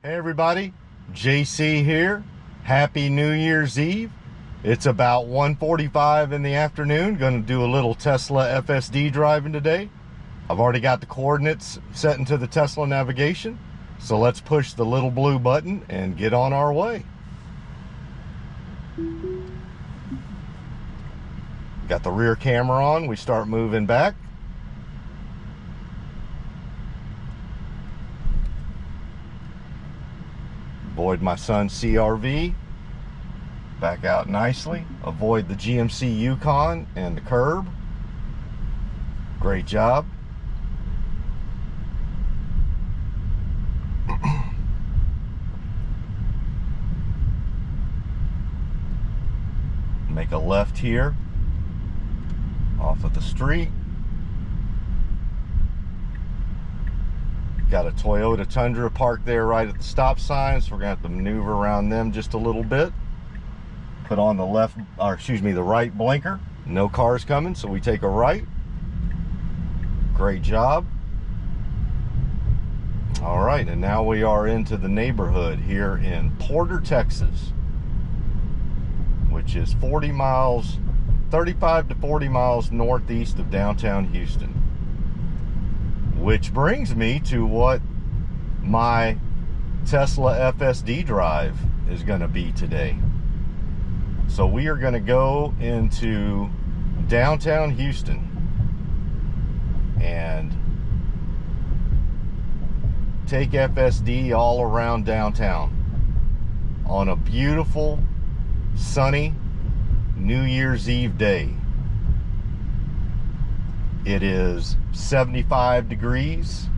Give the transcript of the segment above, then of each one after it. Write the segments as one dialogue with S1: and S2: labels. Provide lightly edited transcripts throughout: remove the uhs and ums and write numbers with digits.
S1: Hey everybody, JC here. Happy New Year's Eve. It's about 1:45 in the afternoon. Going to do a little Tesla FSD driving today. I've already got the coordinates set into the Tesla navigation. So let's push the little blue button and get on our way. Got the rear camera on. We start moving back. Avoid my son's CRV. Back out nicely. Avoid the GMC Yukon and the curb. Great job. Make a left here off of the street. Got a Toyota Tundra parked there right at the stop sign, so we're gonna have to maneuver around them just a little bit. Put on the the right blinker. No cars coming, so we take a right. Great job. All right, and now we are into the neighborhood here in Porter, Texas, which is 35 to 40 miles northeast of downtown Houston. Which brings me to what my Tesla FSD drive is going to be today. So we are going to go into downtown Houston and take FSD all around downtown on a beautiful, sunny New Year's Eve day. It is 75 degrees,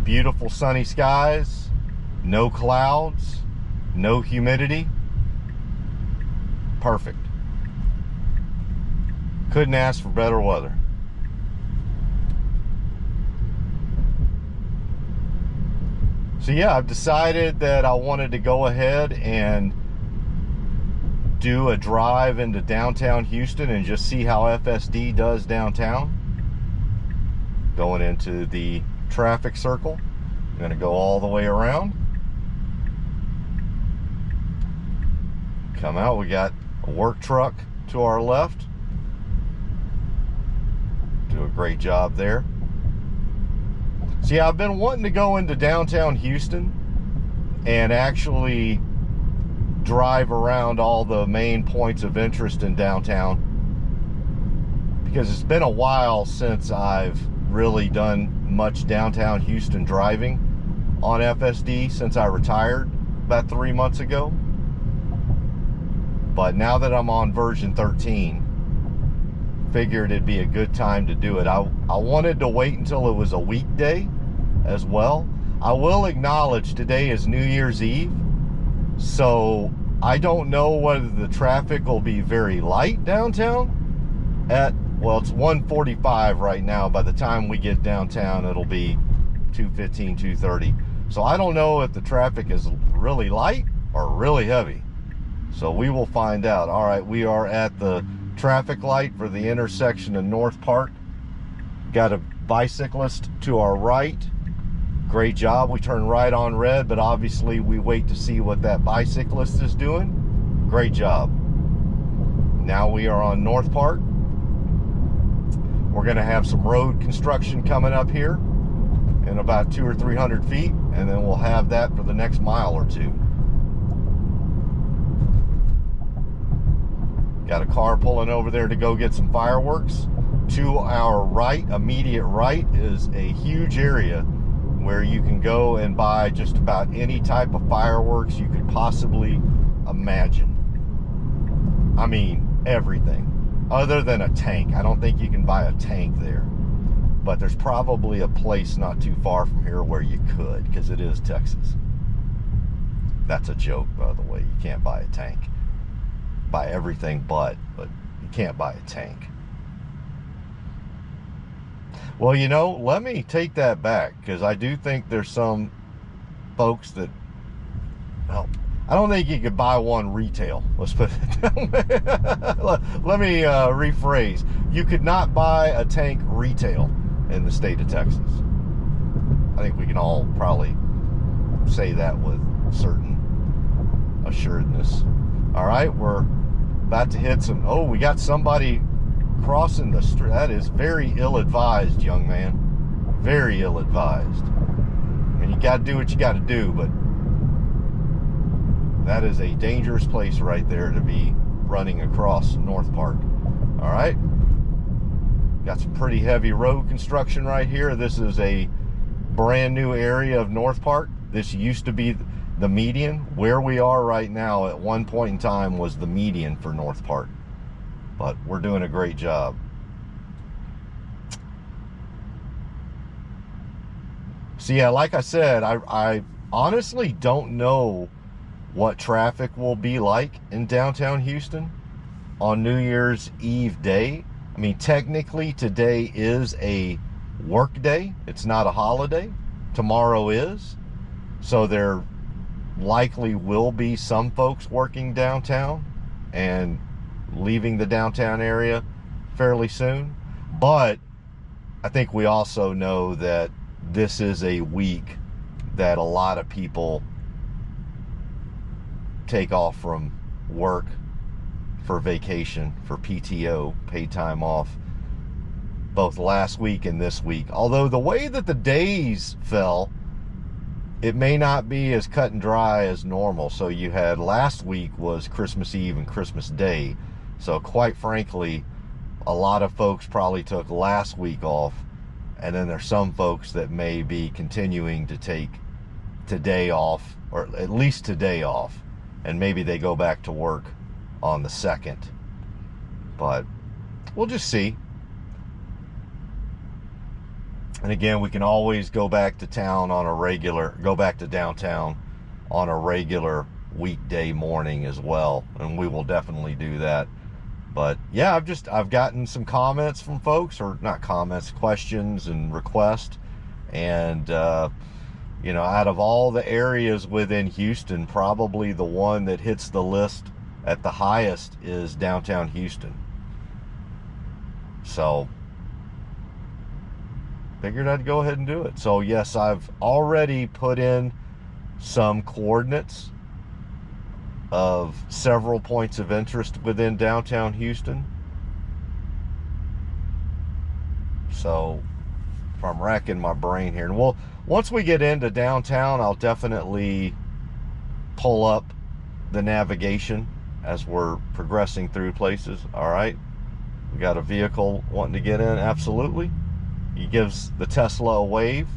S1: beautiful sunny skies, no clouds, no humidity. Perfect. Couldn't ask for better weather. So yeah, I've decided that I wanted to go ahead and do a drive into downtown Houston and just see how FSD does downtown. Going into the traffic circle. I'm going to go all the way around. Come out, we got a work truck to our left. Do a great job there. So yeah, I've been wanting to go into downtown Houston and actually drive around all the main points of interest in downtown, because it's been a while since I've really done much downtown Houston driving on FSD since I retired about 3 months ago. But now that I'm on version 13, figured it'd be a good time to do it. I wanted to wait until it was a weekday as well. I will acknowledge today is New Year's Eve, so I don't know whether the traffic will be very light downtown well, it's 1:45 right now. By the time we get downtown, it'll be 2:15, 2:30. So I don't know if the traffic is really light or really heavy. So we will find out. All right, we are at the traffic light for the intersection of North Park. Got a bicyclist to our right. Great job. We turn right on red, but obviously we wait to see what that bicyclist is doing. Great job. Now we are on North Park. We're going to have some road construction coming up here in about 200 or 300 feet, and then we'll have that for the next mile or two. Got a car pulling over there to go get some fireworks. To our right, immediate right, is a huge area where you can go and buy just about any type of fireworks you could possibly imagine. I mean, everything. Other than a tank. I don't think you can buy a tank there. But there's probably a place not too far from here where you could, because it is Texas. That's a joke, by the way. You can't buy a tank. Buy everything but you can't buy a tank. Well, you know, let me take that back, because I do think there's some folks that, well, I don't think you could buy one retail. Let's put it that way. Let me rephrase. You could not buy a tank retail in the state of Texas. I think we can all probably say that with certain assuredness. All right, we're about to hit some, oh, we got somebody crossing the street. That is very ill-advised, young man. Very ill-advised. I mean, you got to do what you got to do, but that is a dangerous place right there to be running across North Park. All right. Got some pretty heavy road construction right here. This is a brand new area of North Park. This used to be the median. Where we are right now at one point in time was the median for North Park. But we're doing a great job. So yeah, like I said, I honestly don't know what traffic will be like in downtown Houston on New Year's Eve day. I mean, technically today is a work day. It's not a holiday. Tomorrow is. So there likely will be some folks working downtown and leaving the downtown area fairly soon. But I think we also know that this is a week that a lot of people take off from work for vacation, for PTO, paid time off, both last week and this week. Although the way that the days fell, it may not be as cut and dry as normal. So you had last week was Christmas Eve and Christmas Day. So quite frankly, a lot of folks probably took last week off, and then there's some folks that may be continuing to take today off, or at least today off, and maybe they go back to work on the 2nd. But we'll just see. And again, we can always go back to town on a regular, go back to downtown on a regular weekday morning as well, and we will definitely do that. But yeah, I've gotten some comments from folks, or not comments, questions and requests. And, you know, out of all the areas within Houston, probably the one that hits the list at the highest is downtown Houston. So, figured I'd go ahead and do it. So yes, I've already put in some coordinates of several points of interest within downtown Houston. So if I'm racking my brain here, and well, once we get into downtown, I'll definitely pull up the navigation as we're progressing through places. All right, we got a vehicle wanting to get in. Absolutely. He gives the Tesla a wave.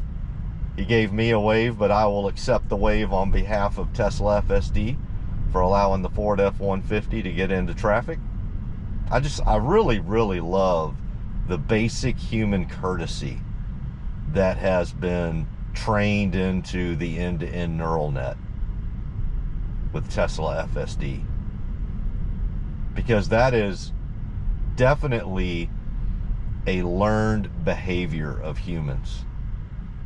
S1: He gave me a wave, but I will accept the wave on behalf of Tesla FSD for allowing the Ford F-150 to get into traffic. I really, really love the basic human courtesy that has been trained into the end-to-end neural net with Tesla FSD. Because that is definitely a learned behavior of humans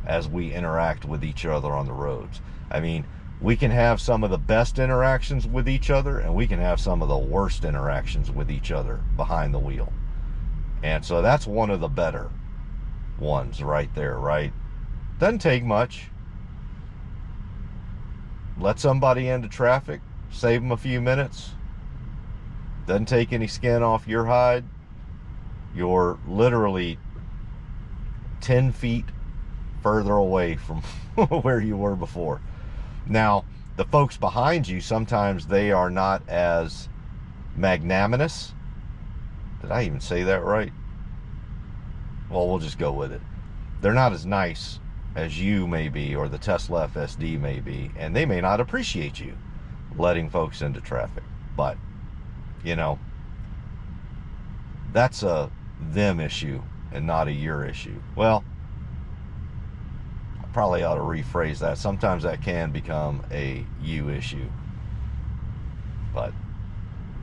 S1: as we interact with each other on the roads. I mean, we can have some of the best interactions with each other, and we can have some of the worst interactions with each other behind the wheel. And so that's one of the better ones right there, right? Doesn't take much. Let somebody into traffic, save them a few minutes. Doesn't take any skin off your hide. You're literally 10 feet further away from where you were before. Now, the folks behind you, sometimes they are not as magnanimous. Did I even say that right? Well, we'll just go with it. They're not as nice as you may be, or the Tesla FSD may be, and they may not appreciate you letting folks into traffic. But, you know, that's a them issue and not a your issue. Well, I probably ought to rephrase that. Sometimes that can become a you issue, but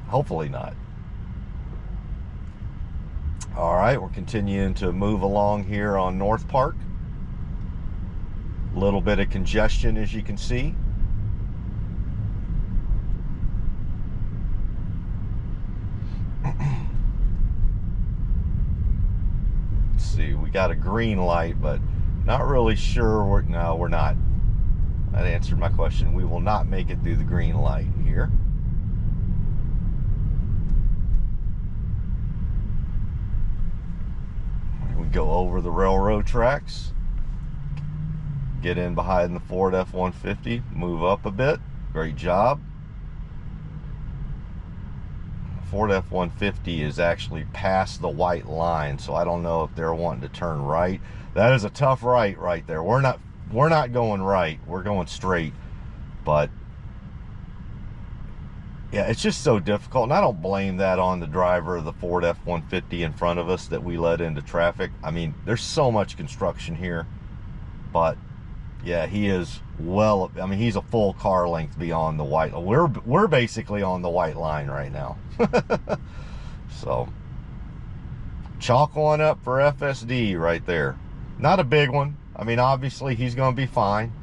S1: hopefully not. All right, we're continuing to move along here on North Park. A little bit of congestion, as you can see. Let's see, we got a green light, but not really sure. No, we're not. that answered my question. We will not make it through the green light here. We go over the railroad tracks, get in behind the Ford F-150, move up a bit. Great job. Ford F-150 is actually past the white line, so I don't know if they're wanting to turn right. That is a tough right there. We're not going right. We're going straight. But yeah, it's just so difficult, and I don't blame that on the driver of the Ford F-150 in front of us that we let into traffic. I mean, there's so much construction here, but yeah, he is well, I mean, he's a full car length beyond the white. We're basically on the white line right now. So chalk one up for FSD right there. Not a big one. I mean, obviously he's going to be fine.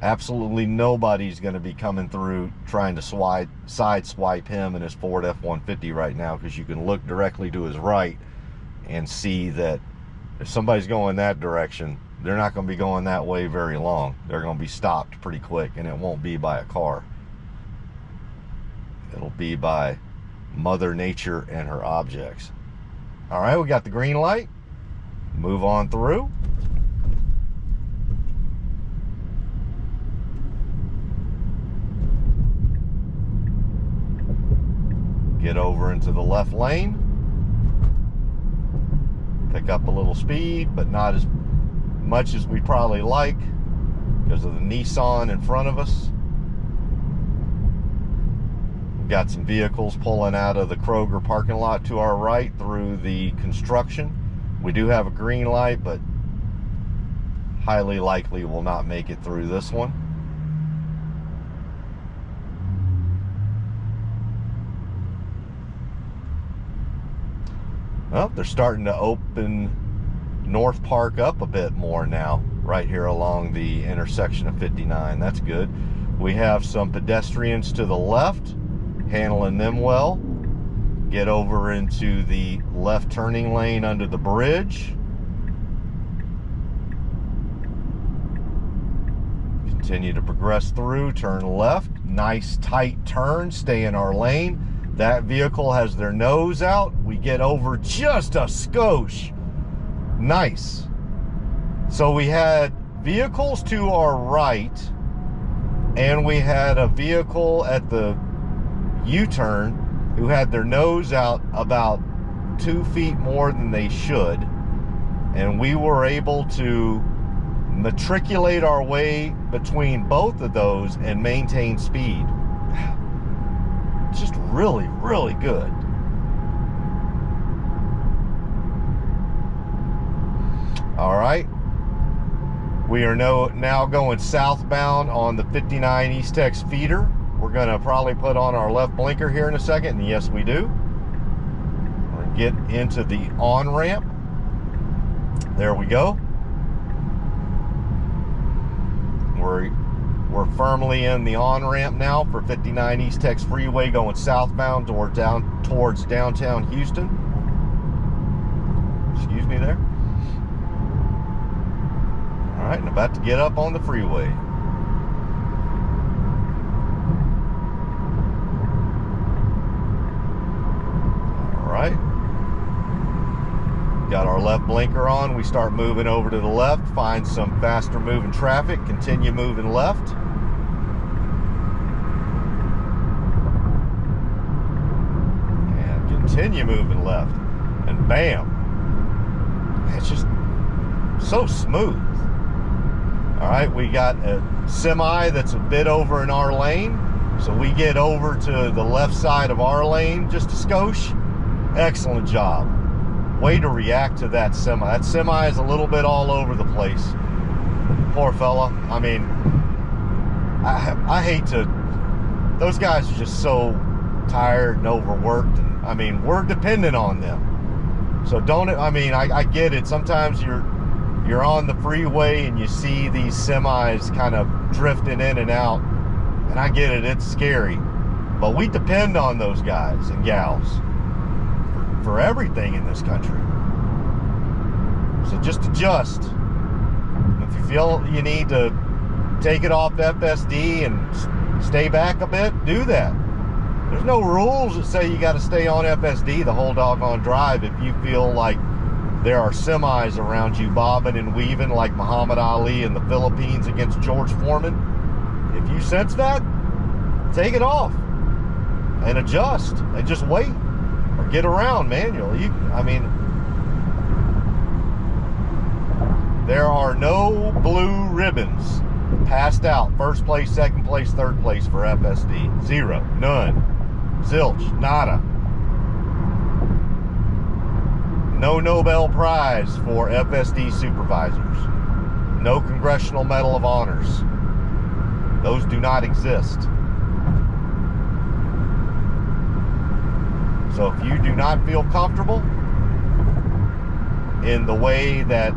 S1: Absolutely nobody's going to be coming through trying to side swipe him and his Ford F-150 right now, because you can look directly to his right and see that if somebody's going that direction, they're not going to be going that way very long. They're going to be stopped pretty quick, and it won't be by a car. It'll be by Mother Nature and her objects. All right, we got the green light. Move on through. Get over into the left lane. Pick up a little speed, but not as much as we probably like because of the Nissan in front of us. We've got some vehicles pulling out of the Kroger parking lot to our right through the construction. We do have a green light, but highly likely will not make it through this one. Well, they're starting to open North Park up a bit more now, right here along the intersection of 59. That's good. We have some pedestrians to the left, handling them well. Get over into the left turning lane under the bridge. Continue to progress through, turn left. Nice tight turn, stay in our lane. That vehicle has their nose out. We get over just a skosh. Nice. So we had vehicles to our right, and we had a vehicle at the U-turn who had their nose out about 2 feet more than they should. And we were able to matriculate our way between both of those and maintain speed. Just really, really good. All right. We are now going southbound on the 59 East Tex feeder. We're going to probably put on our left blinker here in a second, and yes, we do. We're going to get into the on-ramp. There we go. We're firmly in the on-ramp now for 59 East Tex Freeway going southbound towards downtown Houston. Excuse me there. All right, and about to get up on the freeway. All right. Got our left blinker on. We start moving over to the left, find some faster moving traffic, continue moving left. And continue moving left. And bam. It's just so smooth. All right, we got a semi that's a bit over in our lane. So we get over to the left side of our lane just a skosh. Excellent job. Way to react to that semi. That semi is a little bit all over the place. Poor fella. I mean, I hate to, those guys are just so tired and overworked. And I mean, we're dependent on them. So don't, I mean, I get it. Sometimes you're on the freeway and you see these semis kind of drifting in and out. And I get it, it's scary. But we depend on those guys and gals for everything in this country. So just adjust. If you feel you need to take it off FSD and stay back a bit, do that. There's no rules that say you got to stay on FSD the whole doggone drive if you feel like there are semis around you bobbing and weaving like Muhammad Ali in the Philippines against George Foreman. If you sense that, take it off and adjust and just wait or get around manually. I mean, there are no blue ribbons passed out. First place, second place, third place for FSD. Zero. None. Zilch. Nada. No Nobel Prize for FSD supervisors. No Congressional Medal of Honors. Those do not exist. So if you do not feel comfortable in the way that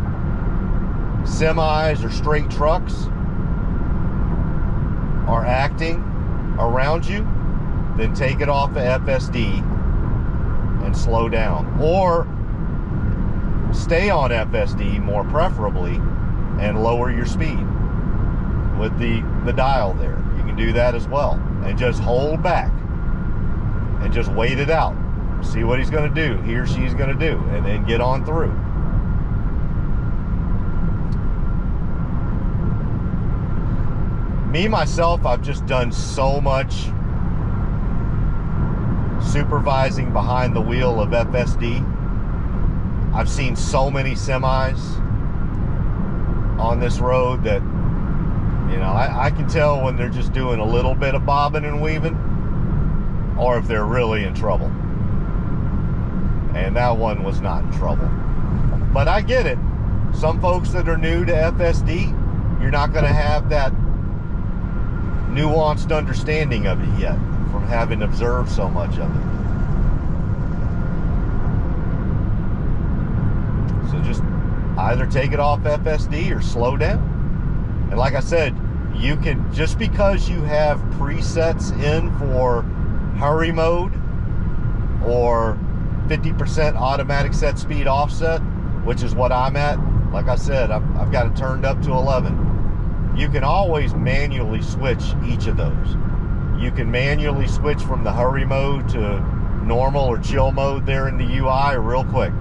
S1: semis or straight trucks are acting around you, then take it off the FSD and slow down. Or stay on FSD, more preferably, and lower your speed with the dial there. You can do that as well. And just hold back and just wait it out. See what he's going to do, he or she's going to do, and then get on through. Me, myself, I've just done so much supervising behind the wheel of FSD. I've seen so many semis on this road that, you know, I can tell when they're just doing a little bit of bobbing and weaving or if they're really in trouble. And that one was not in trouble. But I get it. Some folks that are new to FSD, you're not going to have that nuanced understanding of it yet from having observed so much of it. So just either take it off FSD or slow down. And like I said, you can, just because you have presets in for hurry mode or 50% automatic set speed offset, which is what I'm at. Like I said, I've got it turned up to 11. You can always manually switch each of those. You can manually switch from the hurry mode to normal or chill mode there in the UI real quick.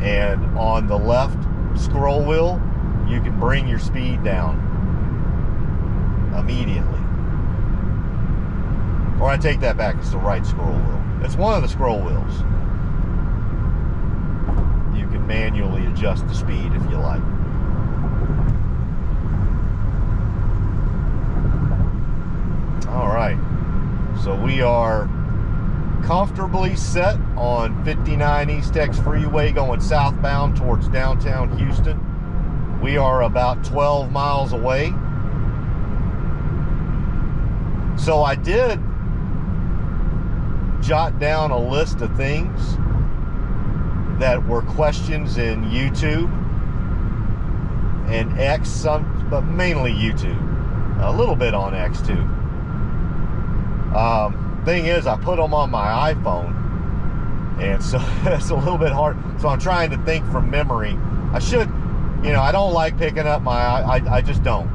S1: And on the left scroll wheel, you can bring your speed down immediately. Or I take that back, it's the right scroll wheel. It's one of the scroll wheels. You can manually adjust the speed if you like. All right, so we are comfortably set on 59 East X Freeway going southbound towards downtown Houston. We are about 12 miles away. So I did jot down a list of things that were questions in YouTube and X, but mainly YouTube. A little bit on X too. Thing is, I put them on my iPhone, and so it's a little bit hard. So I'm trying to think from memory. I should, you know, I don't like picking up my, I just don't.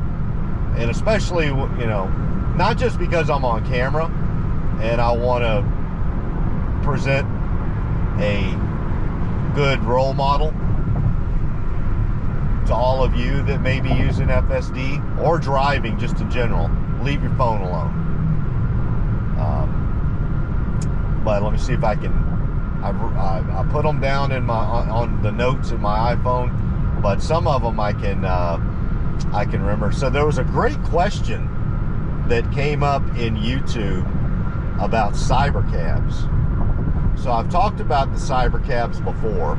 S1: And especially, you know, not just because I'm on camera and I want to present a good role model to all of you that may be using FSD or driving just in general. Leave your phone alone. But let me see if I can. I put them down in my on the notes in my iPhone, but some of them I can remember. So there was a great question that came up in YouTube about Cybercabs. So I've talked about the Cybercabs before.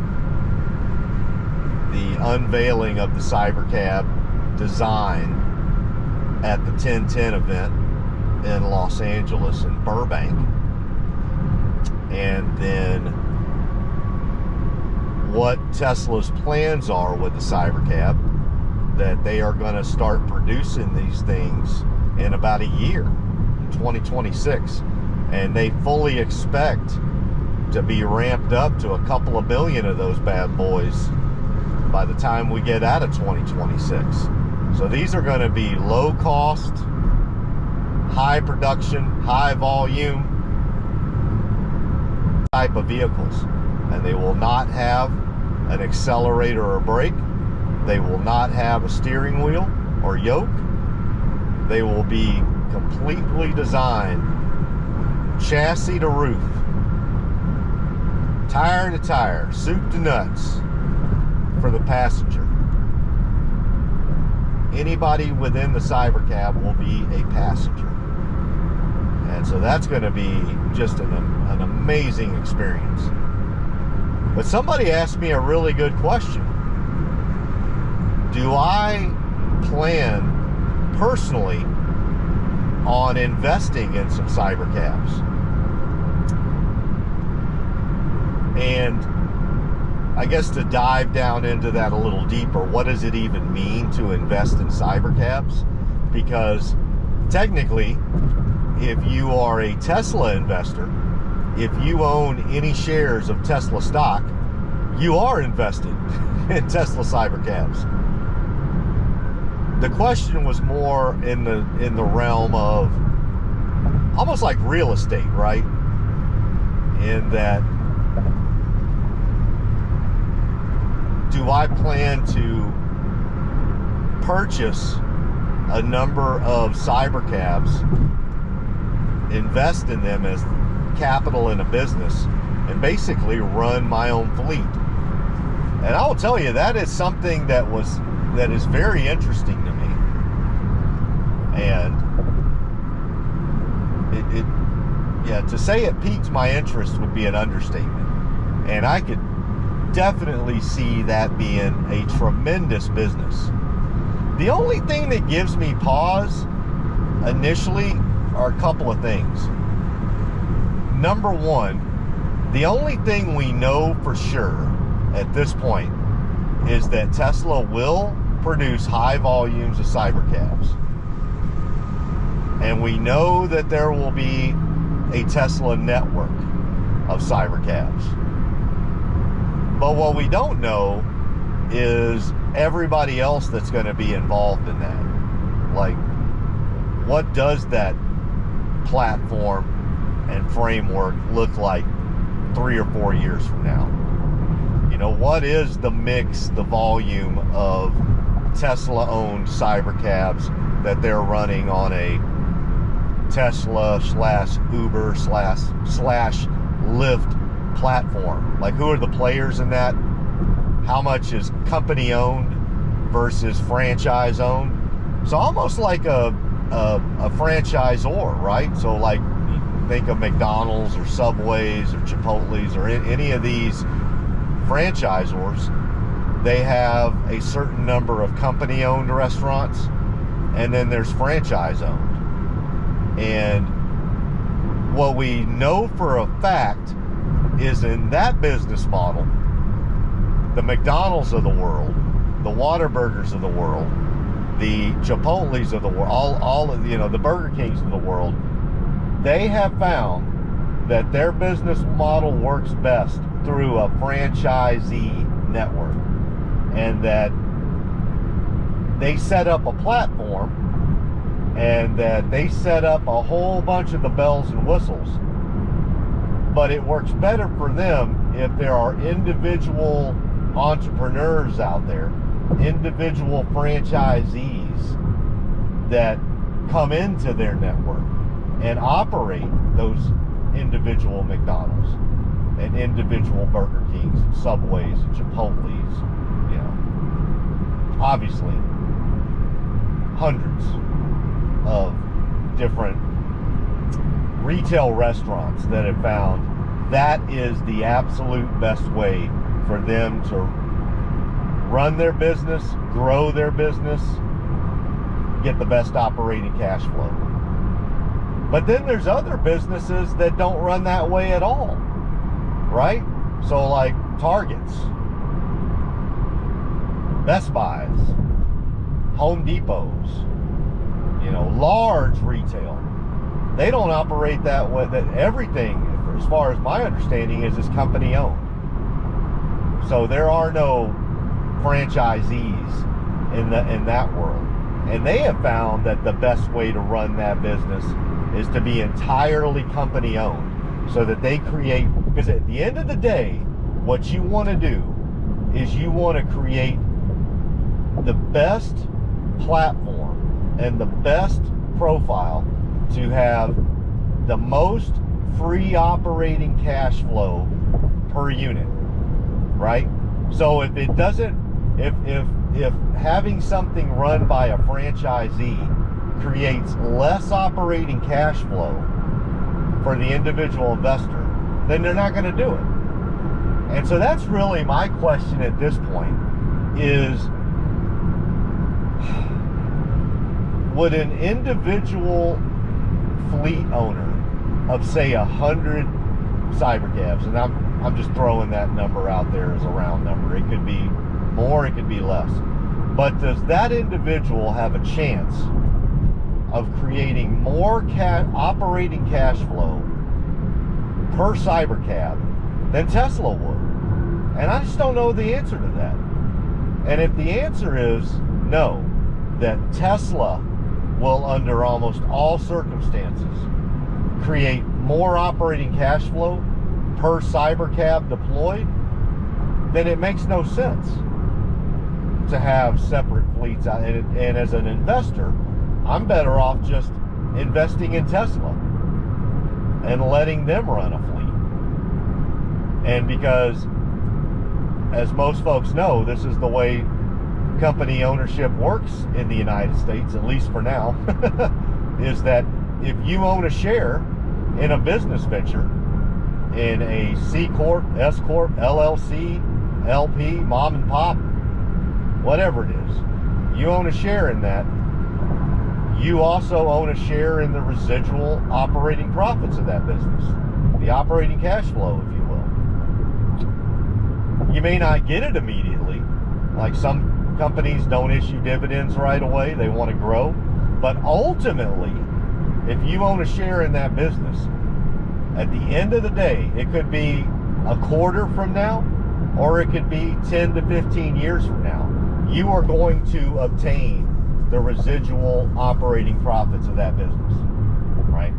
S1: The unveiling of the Cybercab design at the 1010 event in Los Angeles and Burbank. And then what Tesla's plans are with the Cybercab, that they are going to start producing these things in about a year, in 2026. And they fully expect to be ramped up to a couple of billion of those bad boys by the time we get out of 2026. So these are going to be low cost, high production, high volume type of vehicles. And they will not have an accelerator or brake. They will not have a steering wheel or yoke. They will be completely designed chassis to roof, tire to tire, soup to nuts for the passenger. Anybody within the Cybercab will be a passenger. And so that's going to be just an amazing experience. But somebody asked me a really good question. Do I plan personally on investing in some Cybercabs? And I guess to dive down into that a little deeper, what does it even mean to invest in Cybercabs? Because technically, if you are a Tesla investor, if you own any shares of Tesla stock, you are invested in Tesla Cybercabs. The question was more in the realm of almost like real estate, right? In that, do I plan to purchase a number of Cybercabs, invest in them as capital in a business, and basically run my own fleet? And I will tell you, that is something that is very interesting to me. And yeah, to say it piqued my interest would be an understatement. And I could definitely see that being a tremendous business. The only thing that gives me pause initially are a couple of things. Number one, the only thing we know for sure at this point is that Tesla will produce high volumes of Cybercabs. And we know that there will be a Tesla network of Cybercabs. But what we don't know is everybody else that's going to be involved in that. Like, what does that platform and framework look like 3 or 4 years from now? You know, what is the mix, the volume of Tesla-owned Cybercabs that they're running on a Tesla/Uber/Lyft platform? Like, who are the players in that? How much is company owned versus franchise owned? So almost like a franchisor, right? So like, you think of McDonald's or Subways or Chipotle's or any of these franchisors. They have a certain number of company owned restaurants, and then there's franchise owned. And what we know for a fact is, in that business model, the McDonald's of the world, the Whataburgers of the world, the Chipotle's of the world, all of, you know, the Burger Kings of the world, they have found that their business model works best through a franchisee network, and that they set up a platform, and that they set up a whole bunch of the bells and whistles. But it works better for them if there are individual entrepreneurs out there, individual franchisees that come into their network and operate those individual McDonald's and individual Burger Kings and Subways and Chipotle's. You know, obviously hundreds of different retail restaurants that have found that is the absolute best way for them to run their business, grow their business, get the best operating cash flow. But then there's other businesses that don't run that way at all, right? So like Targets, Best Buys, Home Depots, you know, large retail. They don't operate that way. That everything, as far as my understanding, is company owned. So there are no franchisees in that world. And they have found that the best way to run that business is to be entirely company owned, so that they create, because at the end of the day, what you want to do is you want to create the best platform and the best profile to have the most free operating cash flow per unit, right? So if it doesn't, if having something run by a franchisee creates less operating cash flow for the individual investor, then they're not going to do it. And so that's really my question at this point is, would an individual fleet owner of say 100 Cybercabs, and I'm just throwing that number out there as a round number, it could be more, it could be less, but does that individual have a chance of creating more operating cash flow per Cybercab than Tesla would? And I just don't know the answer to that. And if the answer is no, that Tesla will, under almost all circumstances, create more operating cash flow per Cybercab deployed, then it makes no sense to have separate fleets. And as an investor, I'm better off just investing in Tesla and letting them run a fleet. And because, as most folks know, this is the way company ownership works in the United States, at least for now, is that if you own a share in a business venture, in a C Corp, S Corp, LLC, LP, mom and pop, whatever it is, you own a share in that, you also own a share in the residual operating profits of that business, the operating cash flow, if you will. You may not get it immediately, like some companies don't issue dividends right away, they want to grow, but ultimately, if you own a share in that business, at the end of the day, it could be a quarter from now, or it could be 10 to 15 years from now, you are going to obtain the residual operating profits of that business, right?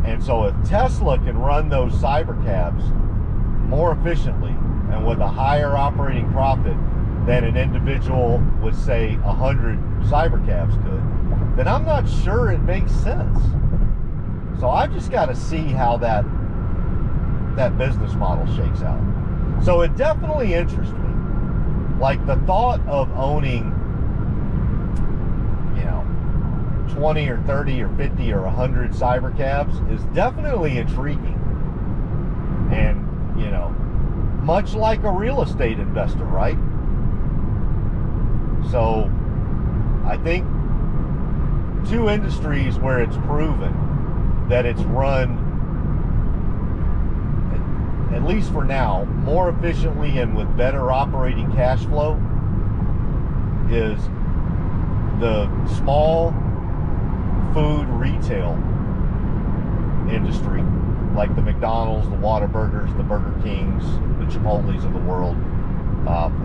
S1: And so if Tesla can run those Cybercabs more efficiently and with a higher operating profit than an individual with, say, 100 Cybercabs could, then I'm not sure it makes sense. So I've just got to see how that business model shakes out. So it definitely interests me. Like the thought of owning, 20 or 30 or 50 or 100 Cybercabs is definitely intriguing. And, much like a real estate investor, right? So I think two industries where it's proven that it's run, at least for now, more efficiently and with better operating cash flow is the small food retail industry, like the McDonald's, the Whataburgers, the Burger Kings, the Chipotles of the world,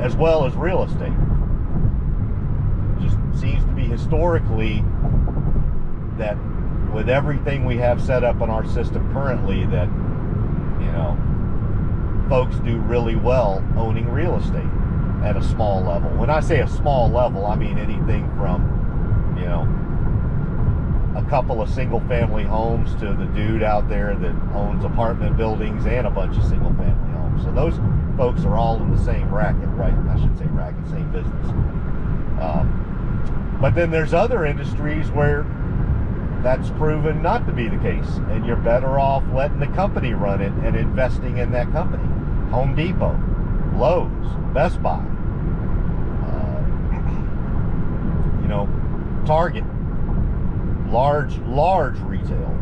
S1: as well as real estate. Just seems to be historically that with everything we have set up in our system currently, that folks do really well owning real estate at a small level. When I say a small level, I mean anything from a couple of single family homes to the dude out there that owns apartment buildings and a bunch of single family homes. So those folks are all in the same racket, right? I should say racket, same business. But then there's other industries where that's proven not to be the case, and you're better off letting the company run it and investing in that company. Home Depot, Lowe's, Best Buy, Target, large retail.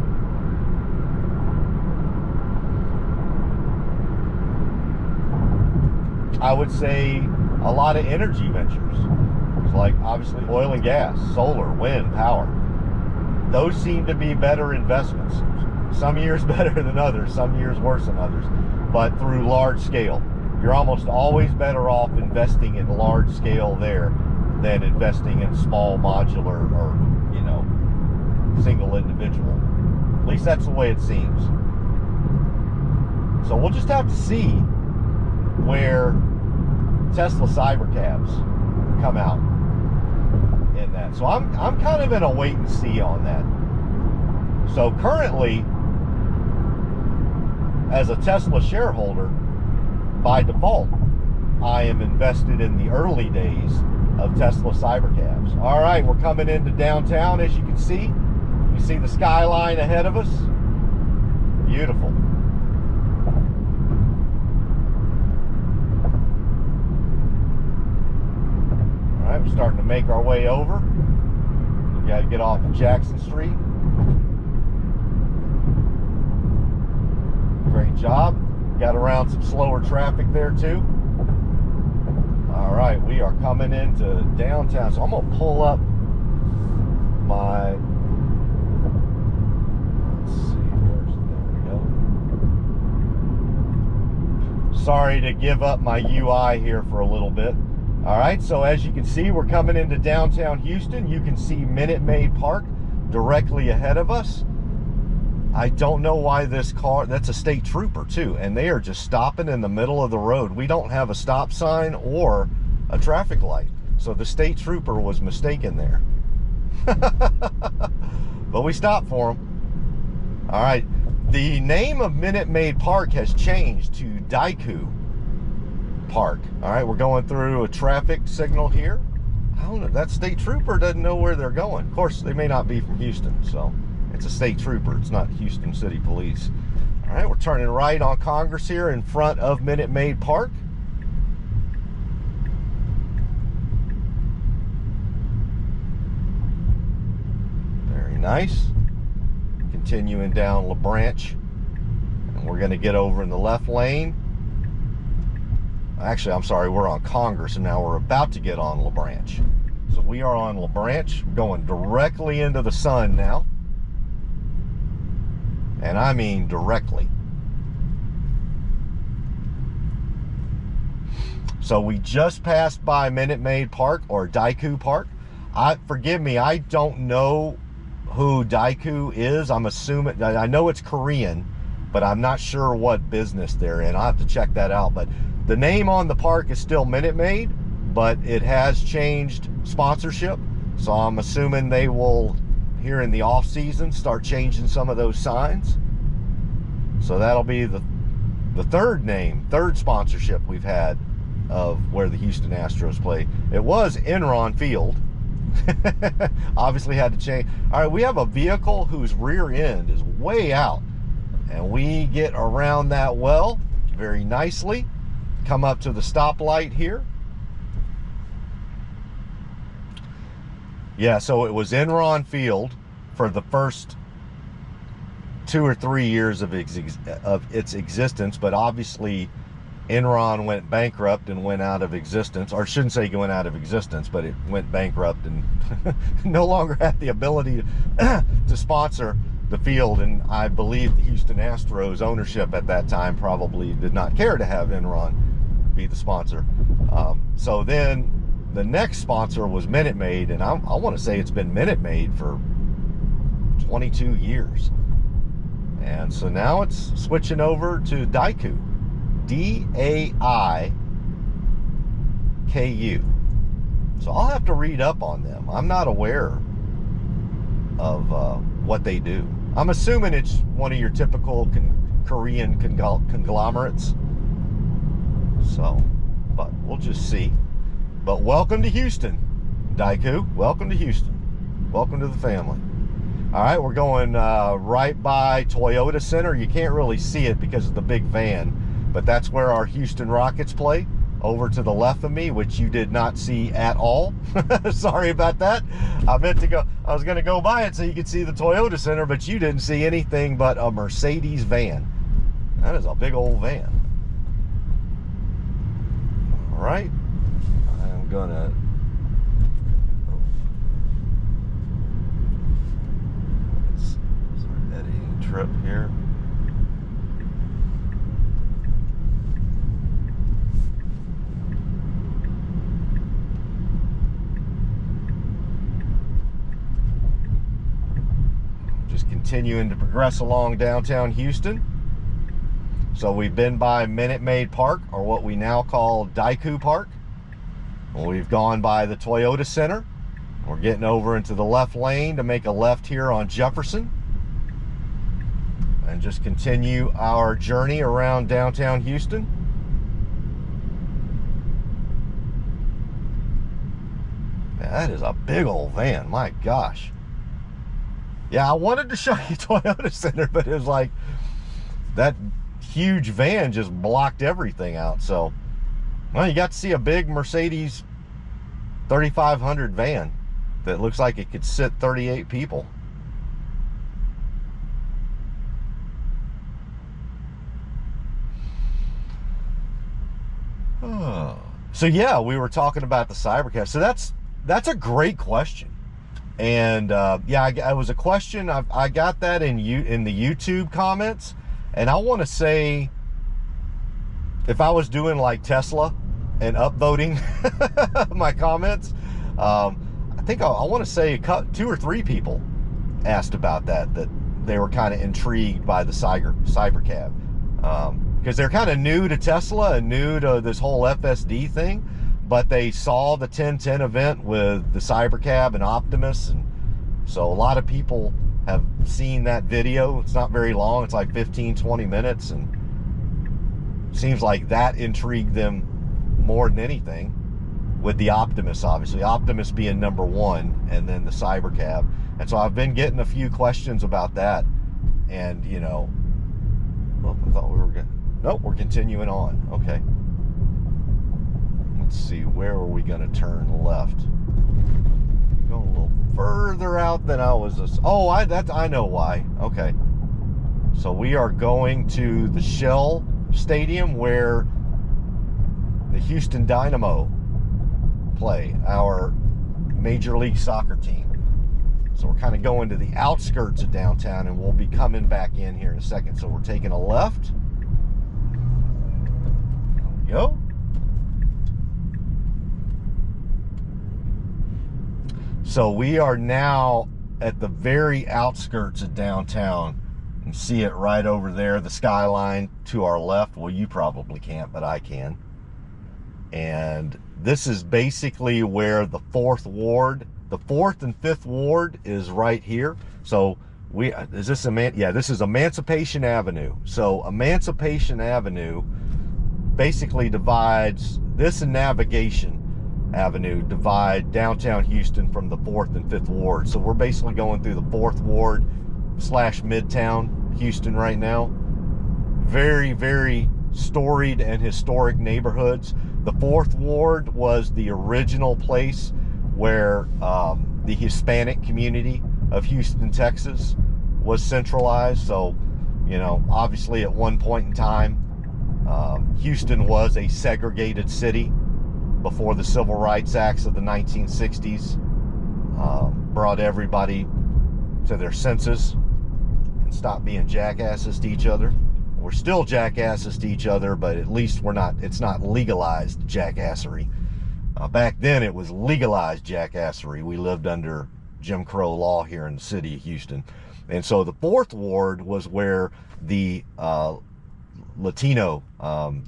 S1: I would say a lot of energy ventures. It's like obviously oil and gas, solar, wind, power. Those seem to be better investments. Some years better than others, some years worse than others, but through large scale. You're almost always better off investing in large scale there than investing in small modular or, you know, single individual. At least that's the way it seems. So we'll just have to see where Tesla Cybercabs come out in that. So I'm kind of in a wait and see on that. So currently, as a Tesla shareholder, by default, I am invested in the early days of Tesla Cybercabs. All right, we're coming into downtown, as you can see. You see the skyline ahead of us? Beautiful. All right, we're starting to make our way over. We got to get off of Jackson Street. Great job. Got around some slower traffic there too. All right, we are coming into downtown. So I'm going to pull up my, let's see, there we go. Sorry to give up my UI here for a little bit. All right, so as you can see, we're coming into downtown Houston. You can see Minute Maid Park directly ahead of us. I don't know why this car, that's a state trooper too, and they are just stopping in the middle of the road. We don't have a stop sign or a traffic light. So the state trooper was mistaken there. But we stopped for him. All right, the name of Minute Maid Park has changed to Daiku Park. All right, we're going through a traffic signal here. I don't know, that state trooper doesn't know where they're going. Of course, they may not be from Houston, so. It's a state trooper. It's not Houston City Police. All right, we're turning right on Congress here in front of Minute Maid Park. Very nice. Continuing down La Branch. And we're going to get over in the left lane. Actually, I'm sorry, we're on Congress, and now we're about to get on La Branch. So we are on La Branch, going directly into the sun now. And I mean directly. So we just passed by Minute Maid Park, or Daiku Park. Forgive me, I don't know who Daiku is. I'm assuming, I know it's Korean, but I'm not sure what business they're in. I'll have to check that out. But the name on the park is still Minute Maid, but it has changed sponsorship. So I'm assuming they will, here in the off season, start changing some of those signs. So that'll be the third sponsorship we've had of where the Houston Astros play. It was Enron Field. Obviously had to change. All right, we have a vehicle whose rear end is way out, and we get around that well very nicely. Come up to the stoplight here. Yeah, so it was Enron Field for the first 2 or 3 years of its existence, but obviously Enron went bankrupt and went out of existence, or I shouldn't say went out of existence, but it went bankrupt and no longer had the ability to sponsor the field. And I believe the Houston Astros ownership at that time probably did not care to have Enron be the sponsor. So then the next sponsor was Minute Maid, and I want to say it's been Minute Maid for 22 years. And so now it's switching over to Daiku. D-A-I-K-U. So I'll have to read up on them. I'm not aware of what they do. I'm assuming it's one of your typical Korean conglomerates. So, but we'll just see. But welcome to Houston, Daiku. Welcome to Houston. Welcome to the family. All right, we're going right by Toyota Center. You can't really see it because of the big van, but that's where our Houston Rockets play, over to the left of me, which you did not see at all. Sorry about that. I was going to go by it so you could see the Toyota Center, but you didn't see anything but a Mercedes van. That is a big old van. All right. I'm going to... Start editing trip here. just continuing to progress along downtown Houston. So we've been by Minute Maid Park, or what we now call Daiku Park. We've gone by the Toyota Center. We're getting over into the left lane to make a left here on Jefferson, and just continue our journey around downtown Houston. That is a big old van, my gosh. Yeah, I wanted to show you Toyota Center, but it was like that huge van just blocked everything out. So, well, you got to see a big Mercedes 3500 van that looks like it could sit 38 people. Oh. So yeah, we were talking about the Cybercab. So that's a great question. And yeah, it was a question. I got that in the YouTube comments, and I want to say, if I was doing like Tesla and upvoting my comments, I think I want to say 2 or 3 people asked about that they were kind of intrigued by the Cybercab, because they're kind of new to Tesla and new to this whole FSD thing. But they saw the 1010 event with the Cybercab and Optimus, and so a lot of people have seen that video. It's not very long, it's like 15-20 minutes, and seems like that intrigued them more than anything, with the Optimus, obviously. Optimus being number 1, and then the Cybercab. And so I've been getting a few questions about that, and you know, well, I thought we were good. Nope, we're continuing on. Okay. Let's see, where are we going to turn left? Going a little further out than I was. Oh, I know why. Okay. So we are going to the Shell Stadium where the Houston Dynamo play, our Major League Soccer team. So we're kind of going to the outskirts of downtown, and we'll be coming back in here in a second. So we're taking a left. There we go. So we are now at the very outskirts of downtown. You can see it right over there, the skyline to our left. Well, you probably can't, but I can. And this is basically where the 4th Ward, the 4th and 5th Ward is right here. So yeah, this is Emancipation Avenue. So Emancipation Avenue basically divides, this and Navigation Avenue divide downtown Houston from the 4th and 5th Ward. So we're basically going through the 4th Ward / Midtown Houston right now. Very, very storied and historic neighborhoods. The 4th Ward was the original place where the Hispanic community of Houston, Texas was centralized. So, you know, obviously at one point in time, Houston was a segregated city before the Civil Rights Acts of the 1960s brought everybody to their senses and stopped being jackasses to each other. We're still jackasses to each other, but at least it's not legalized jackassery. Back then it was legalized jackassery. We lived under Jim Crow law here in the city of Houston. And so the 4th Ward was where the Latino,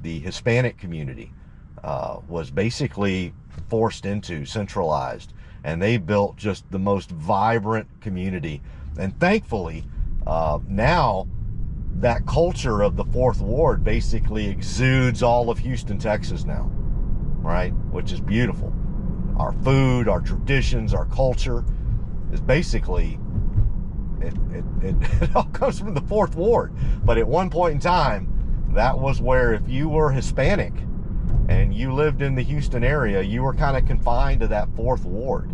S1: the Hispanic community was basically forced into, centralized, and they built just the most vibrant community. And thankfully, now that culture of the 4th Ward basically exudes all of Houston, Texas now, right? Which is beautiful. Our food, our traditions, our culture is basically, it all comes from the 4th Ward. But at one point in time, that was where, if you were Hispanic and you lived in the Houston area, you were kind of confined to that 4th Ward.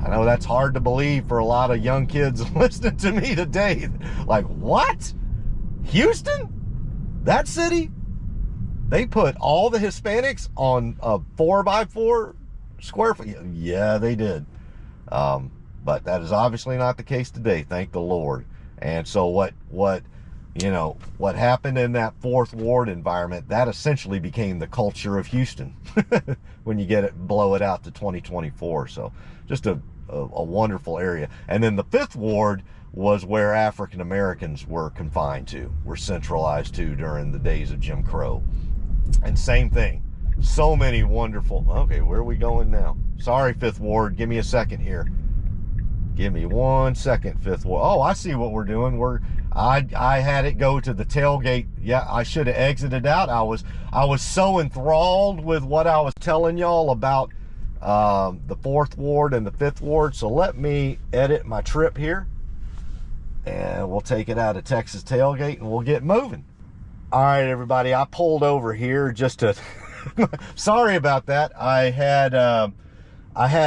S1: I know that's hard to believe for a lot of young kids listening to me today. Like, what? Houston? That city? They put all the Hispanics on a 4x4 square foot? Yeah, they did. But that is obviously not the case today, thank the Lord. And so what happened in that 4th Ward environment, that essentially became the culture of Houston when you blow it out to 2024. So just a wonderful area. And then the 5th Ward was where African Americans were confined to, were centralized to during the days of Jim Crow. And same thing, so many wonderful, okay, where are we going now? Sorry, Fifth Ward, give me a second here. Give me 1 second, Fifth Ward. Oh, I see what we're doing. I had it go to the tailgate. Yeah, I should have exited out. I was so enthralled with what I was telling y'all about the 4th Ward and the 5th Ward. So let me edit my trip here, and we'll take it out of Texas tailgate and we'll get moving. All right, everybody, I pulled over here just to sorry about that. I had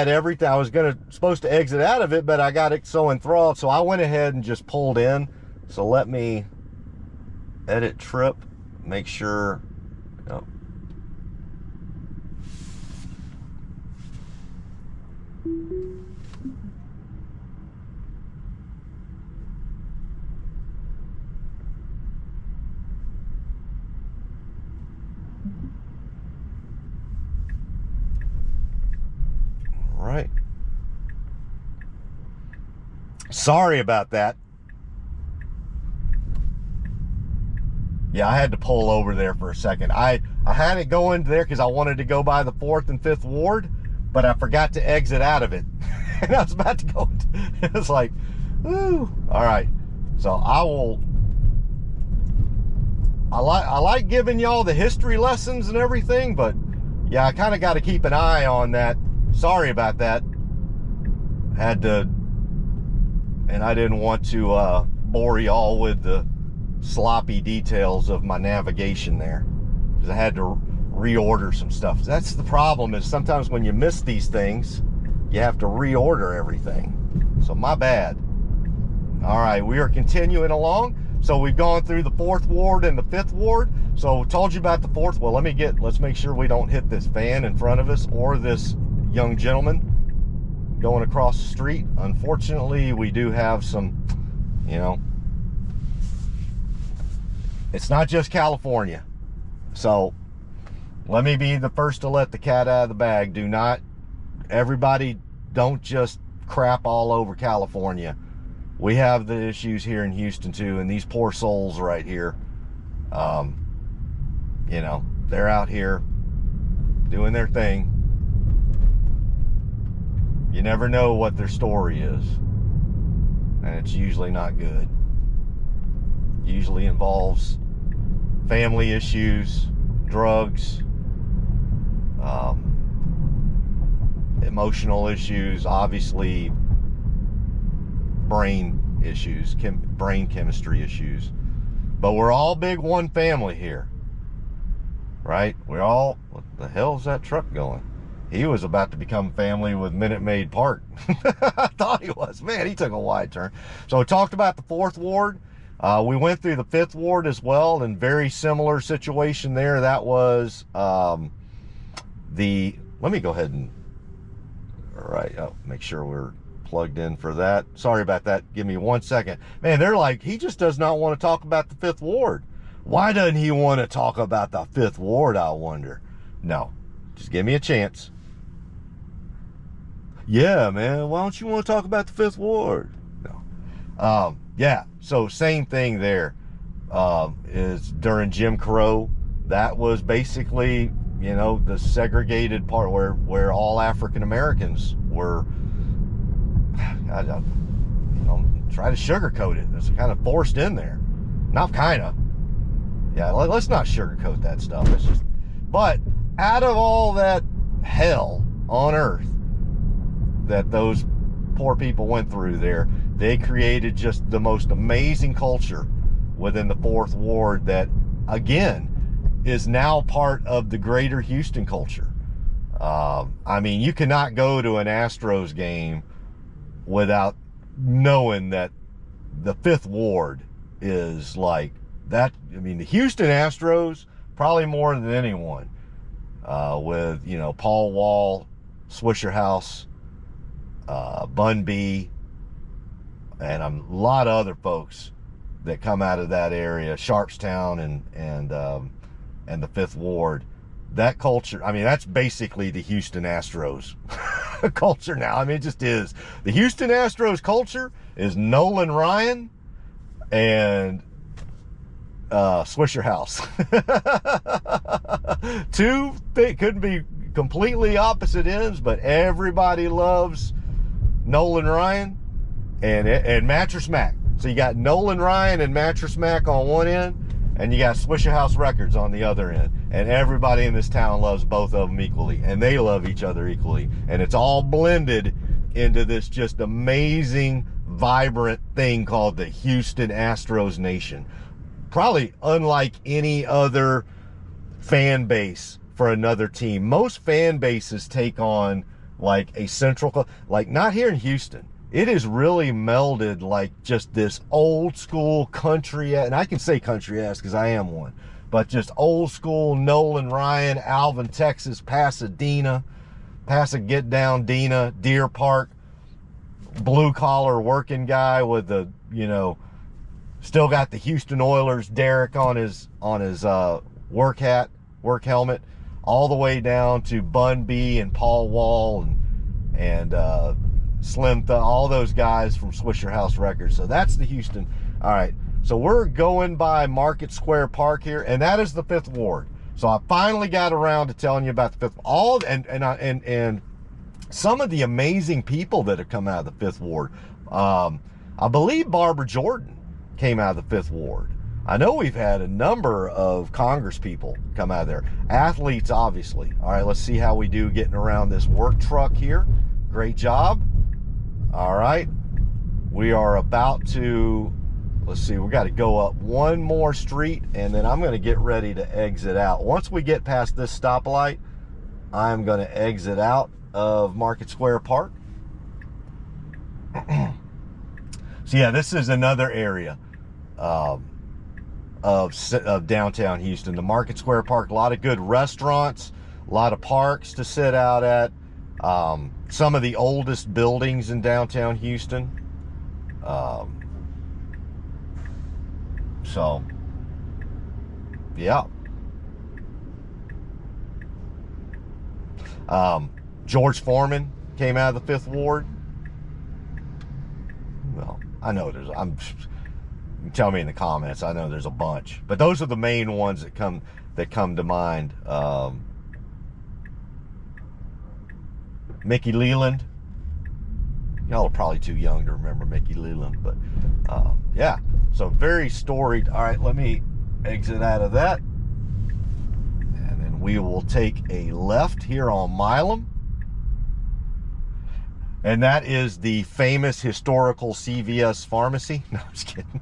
S1: everything. I was supposed to exit out of it, but I got it so enthralled, so I went ahead and just pulled in. So let me edit trip, make sure. Oh. All right. Sorry about that. Yeah, I had to pull over there for a second. I had it going there because I wanted to go by the 4th and 5th Ward, but I forgot to exit out of it. And I was about to go. It was like, woo. All right. So I like giving y'all the history lessons and everything, but yeah, I kind of got to keep an eye on that. Sorry about that. Had to, and I didn't want to bore y'all with the sloppy details of my navigation there, because I had to reorder some stuff. That's the problem, is sometimes when you miss these things, you have to reorder everything. So my bad. All right, we are continuing along. So we've gone through the 4th Ward and the 5th Ward. So told you about the 4th. Well, let's make sure we don't hit this van in front of us or this young gentleman going across the street. Unfortunately, we do have some, it's not just California. So let me be the first to let the cat out of the bag. Everybody don't just crap all over California. We have the issues here in Houston too, and these poor souls right here, they're out here doing their thing. You never know what their story is, and it's usually not good. Usually involves family issues, drugs, emotional issues, obviously brain issues, brain chemistry issues. But we're all big one family here, right? What the hell is that truck going? He was about to become family with Minute Maid Park. I thought he was. Man, he took a wide turn. So we talked about the 4th Ward. We went through the 5th Ward as well, and very similar situation there. That was let me go ahead and, all right, make sure we're plugged in for that. Sorry about that. Give me 1 second. Man, they're like, he just does not want to talk about the 5th Ward. Why doesn't he want to talk about the 5th Ward, I wonder? No, just give me a chance. Yeah, man, why don't you want to talk about the 5th Ward? No. Yeah, so same thing there. Is during Jim Crow, that was basically, the segregated part where all African Americans were, try to sugarcoat it. It's kind of forced in there. Not kind of. Yeah, let's not sugarcoat that stuff. It's just, but out of all that hell on earth that those poor people went through there, they created just the most amazing culture within the 4th Ward that, again, is now part of the greater Houston culture. I mean, you cannot go to an Astros game without knowing that the 5th Ward is like that. I mean, the Houston Astros, probably more than anyone, with, Paul Wall, Swisher House, Bun B, and a lot of other folks that come out of that area, Sharpstown and the 5th Ward. That culture, I mean, that's basically the Houston Astros. culture now. I mean, it just is. The Houston Astros culture is Nolan Ryan and Swisher House. Two, they couldn't be completely opposite ends, but everybody loves Nolan Ryan and Mattress Mac. So you got Nolan Ryan and Mattress Mac on one end, and you got Swisher House Records on the other end. And everybody in this town loves both of them equally, and they love each other equally. And it's all blended into this just amazing, vibrant thing called the Houston Astros Nation. Probably unlike any other fan base for another team. Most fan bases take on like a central, like not here in Houston. It is really melded like just this old school country, and I can say country ass because I am one, but just old school Nolan Ryan, Alvin, Texas, Pasadena, get down Dina, Deer Park, blue collar working guy with the, you know, still got the Houston Oilers Derek on his work helmet, all the way down to Bun B and Paul Wall and Slim Thug, all those guys from Swisher House Records. So that's the Houston. All right, so we're going by Market Square Park here, and that is the 5th Ward. So I finally got around to telling you about the 5th, and some of the amazing people that have come out of the 5th Ward. I believe Barbara Jordan came out of the 5th Ward. I know we've had a number of Congress people come out of there. Athletes, obviously. All right, let's see how we do getting around this work truck here. Great job. All right, we are about to, let's see, we got to go up one more street, and then I'm going to get ready to exit out. Once we get past this stoplight, I'm going to exit out of Market Square Park. So yeah, this is another area of downtown Houston, the Market Square Park. A lot of good restaurants, a lot of parks to sit out at. Some of the oldest buildings in downtown Houston. So, yeah. George Foreman came out of the 5th Ward. Well, I know there's, tell me in the comments, I know there's a bunch, but those are the main ones that come to mind. Mickey Leland. Y'all are probably too young to remember Mickey Leland, but yeah, so very storied. All right, let me exit out of that, and then we will take a left here on Milam, and that is the famous historical CVS pharmacy. No, I'm just kidding.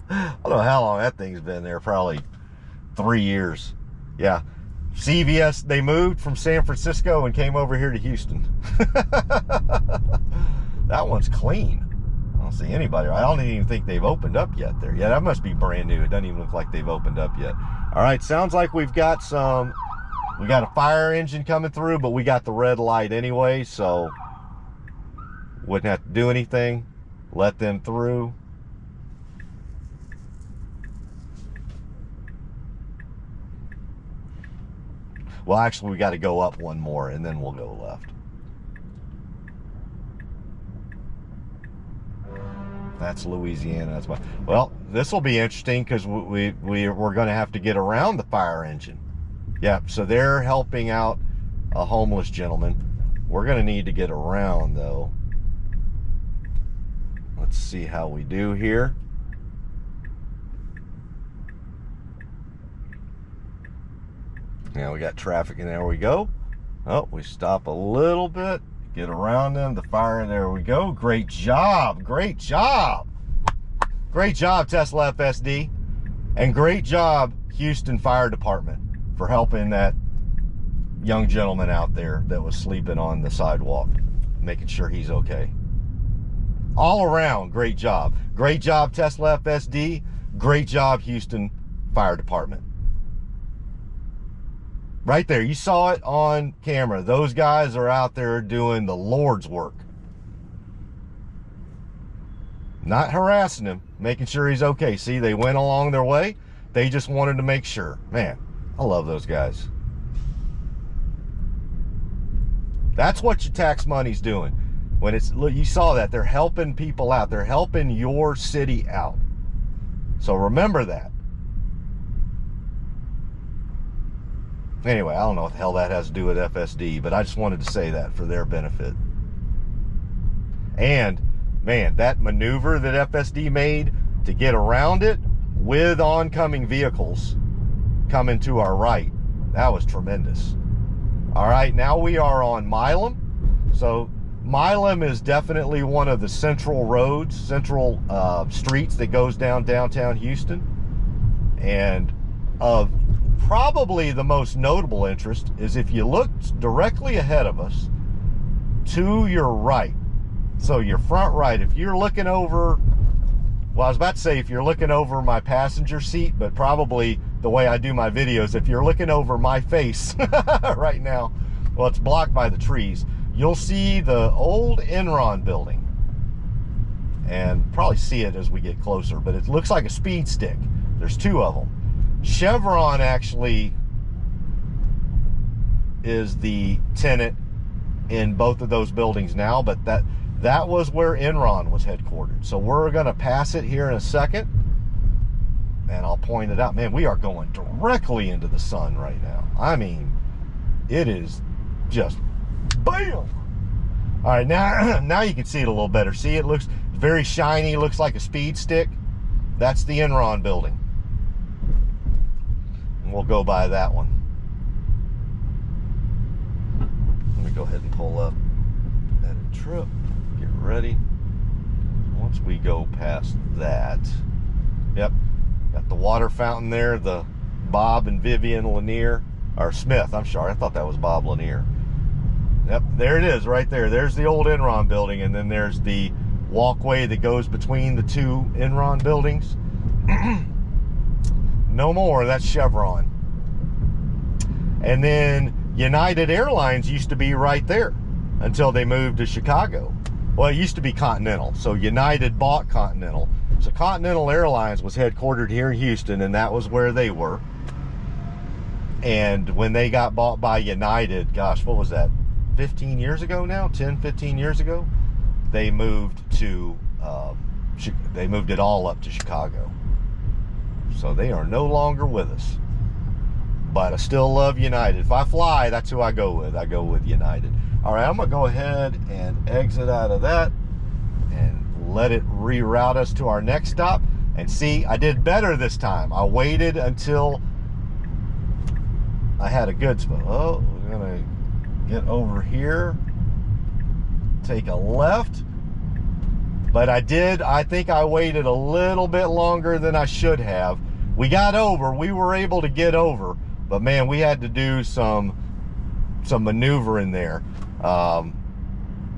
S1: I don't know how long that thing's been there, probably 3 years. Yeah, CVS, they moved from San Francisco and came over here to Houston. That one's clean. I don't see anybody. I don't even think they've opened up yet there. Yeah, that must be brand new. It doesn't even look like they've opened up yet. All right, sounds like we got a fire engine coming through, but we got the red light anyway, so wouldn't have to do anything. Let them through. Well, actually, we got to go up one more, and then we'll go left. That's Louisiana. That's my. Well, this will be interesting because we're going to have to get around the fire engine. Yeah, so they're helping out a homeless gentleman. We're going to need to get around, though. Let's see how we do here. Now we got traffic, and there we go. Oh, we stop a little bit, get around them, the fire, and there we go. Great job, great job. Great job, Tesla FSD. And great job, Houston Fire Department, for helping that young gentleman out there that was sleeping on the sidewalk, making sure he's okay. All around, great job. Great job, Tesla FSD. Great job, Houston Fire Department. Right there, you saw it on camera. Those guys are out there doing the Lord's work. Not harassing him, making sure he's okay. See, they went along their way. They just wanted to make sure. Man, I love those guys. That's what your tax money's doing. When it's, look, you saw that. They're helping people out. They're helping your city out. So remember that. Anyway, I don't know what the hell that has to do with FSD, but I just wanted to say that for their benefit. And, man, that maneuver that FSD made to get around it with oncoming vehicles coming to our right, that was tremendous. All right, now we are on Milam. So Milam is definitely one of the central roads, central streets that goes down downtown Houston. And of probably the most notable interest is if you look directly ahead of us to your right. So your front right, if you're looking over, well, I was about to say if you're looking over my passenger seat, but probably the way I do my videos, if you're looking over my face right now, well, it's blocked by the trees, you'll see the old Enron building. And probably see it as we get closer, but it looks like a speed stick. There's two of them. Chevron actually is the tenant in both of those buildings now, but that was where Enron was headquartered. So we're going to pass it here in a second, and I'll point it out. Man, we are going directly into the sun right now. I mean, it is just bam. All right, now you can see it a little better. See, it looks very shiny, looks like a speed stick. That's the Enron building. And we'll go by that one. Let me go ahead and pull up edit trip. Get ready. Once we go past that, yep, got the water fountain there, the Bob and Vivian Lanier, or Smith, I'm sorry, I thought that was Bob Lanier. Yep, there it is right there. There's the old Enron building, and then there's the walkway that goes between the two Enron buildings. No more, that's Chevron. And then United Airlines used to be right there until they moved to Chicago. Well, it used to be Continental, so United bought Continental. So Continental Airlines was headquartered here in Houston, and that was where they were. And when they got bought by United, gosh, what was that, 15 years ago now? 10, 15 years ago? They moved to, they moved it all up to Chicago. So they are no longer with us. But I still love United. If I fly, that's who I go with. I go with United. All right, I'm going to go ahead and exit out of that and let it reroute us to our next stop. And see, I did better this time. I waited until I had a good spot. Oh, we're going to get over here, take a left. But I think I waited a little bit longer than I should have. We got over, we were able to get over, but man, we had to do some maneuvering there.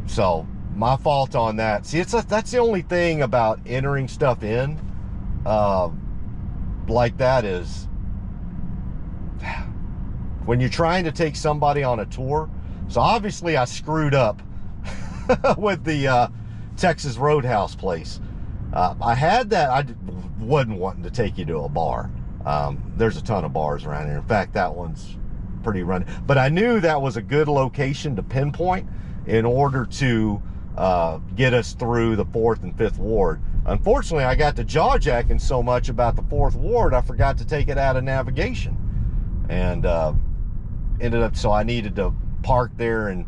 S1: So my fault on that. See, that's the only thing about entering stuff in like that is when you're trying to take somebody on a tour. So obviously I screwed up with the Texas Roadhouse place. I had that. I wasn't wanting to take you to a bar. There's a ton of bars around here. In fact, that one's pretty run. But I knew that was a good location to pinpoint in order to get us through the 4th and 5th Ward. Unfortunately, I got to jaw-jacking so much about the 4th Ward, I forgot to take it out of navigation. And ended up, so I needed to park there and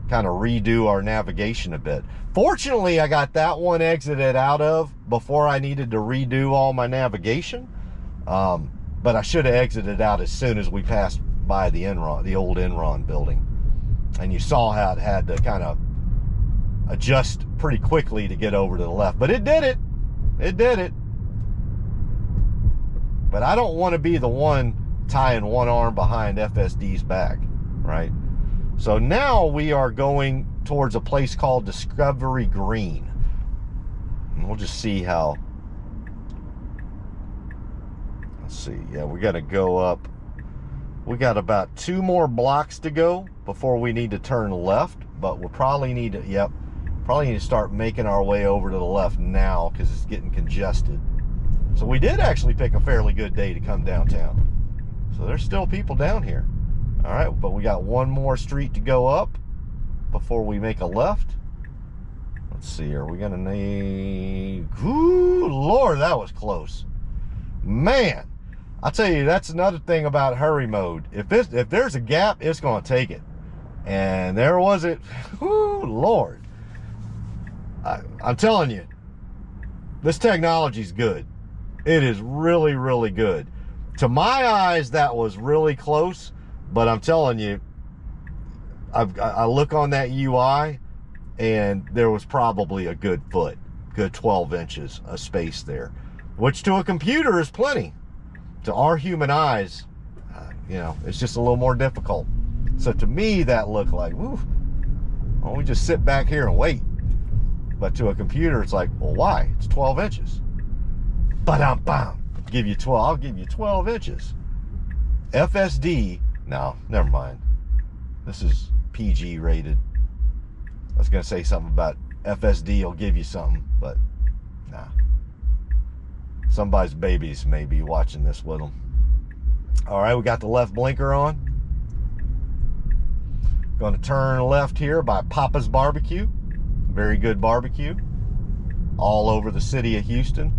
S1: kind of redo our navigation a bit. Fortunately, I got that one exited out of before I needed to redo all my navigation. But I should have exited out as soon as we passed by the Enron, the old Enron building. And you saw how it had to kind of adjust pretty quickly to get over to the left. But it did it. It did it. But I don't want to be the one tying one arm behind FSD's back, right? So now we are going towards a place called Discovery Green. And we'll just see how. Let's see. Yeah, we got to go up. We got about 2 more blocks to go before we need to turn left. But we'll probably need to, yep, probably need to start making our way over to the left now because it's getting congested. So we did actually pick a fairly good day to come downtown. So there's still people down here. All right, but we got 1 more street to go up. before we make a left. Let's see, are we gonna need... Ooh, Lord, that was close. Man, I'll tell you, that's another thing about hurry mode. If there's a gap, it's gonna take it. And there was it. Ooh, Lord. I'm telling you, this technology's good. It is really, really good. To my eyes, that was really close, but I'm telling you, I look on that UI, and there was probably a good 12 inches of space there, which to a computer is plenty. To our human eyes, you know, it's just a little more difficult. So to me, that looked like, woo, well, we just sit back here and wait. But to a computer, it's like, well, why? It's 12 inches. Ba-dum-bum. Give you 12. I'll give you 12 inches. FSD. No, never mind. This is PG rated. I was going to say something about FSD will give you something, but nah. Somebody's babies may be watching this with them. All right, we got the left blinker on. Going to turn left here by Papa's Barbecue. Very good barbecue. All over the city of Houston.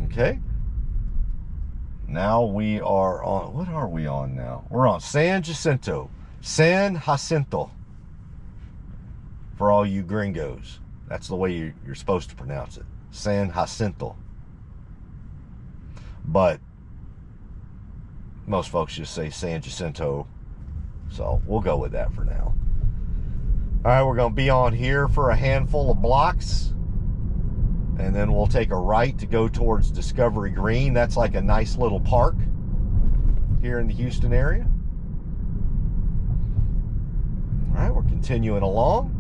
S1: Okay. Now we are on, what are we on now? We're on San Jacinto. San Jacinto. For all you gringos. That's the way you're supposed to pronounce it. San Jacinto. But most folks just say San Jacinto. So we'll go with that for now. All right, we're going to be on here for a handful of blocks. And then we'll take a right to go towards Discovery Green. That's like a nice little park here in the Houston area. All right, we're continuing along.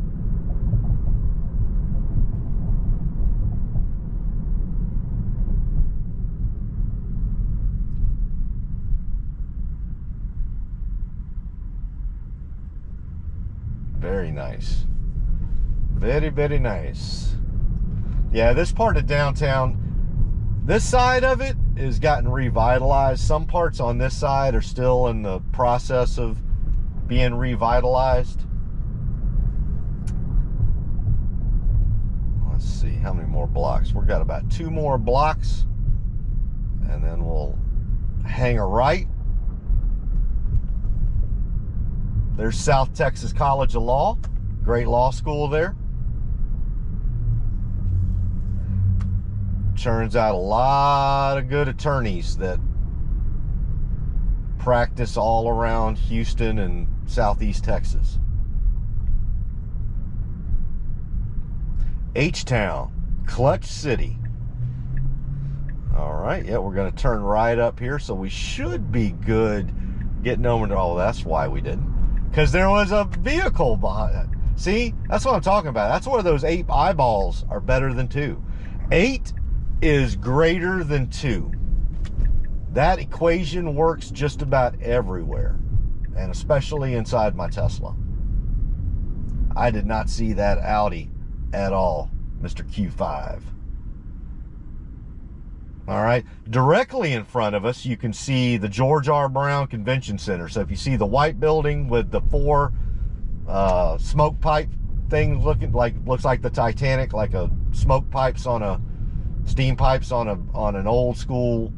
S1: Very nice. Very, very nice. Yeah, this part of downtown, this side of it is gotten revitalized. Some parts on this side are still in the process of being revitalized. Let's see, how many more blocks? We've got about 2 more blocks, and then we'll hang a right. There's South Texas College of Law. Great law school there. Turns out a lot of good attorneys that practice all around Houston and Southeast Texas. H-Town, Clutch City. All right, yeah, we're going to turn right up here, so we should be good getting over to, oh, that's why we didn't. Because there was a vehicle behind it. See, that's what I'm talking about. That's where those 8 eyeballs are better than 2. 8 is greater than 2. That equation works just about everywhere, and especially inside my Tesla. I did not see that Audi at all, Mr. Q5. All right, directly in front of us, you can see the George R. Brown Convention Center. So if you see the white building with the 4 smoke pipe things looks like the Titanic, like a smoke pipes on a steam pipes on an old school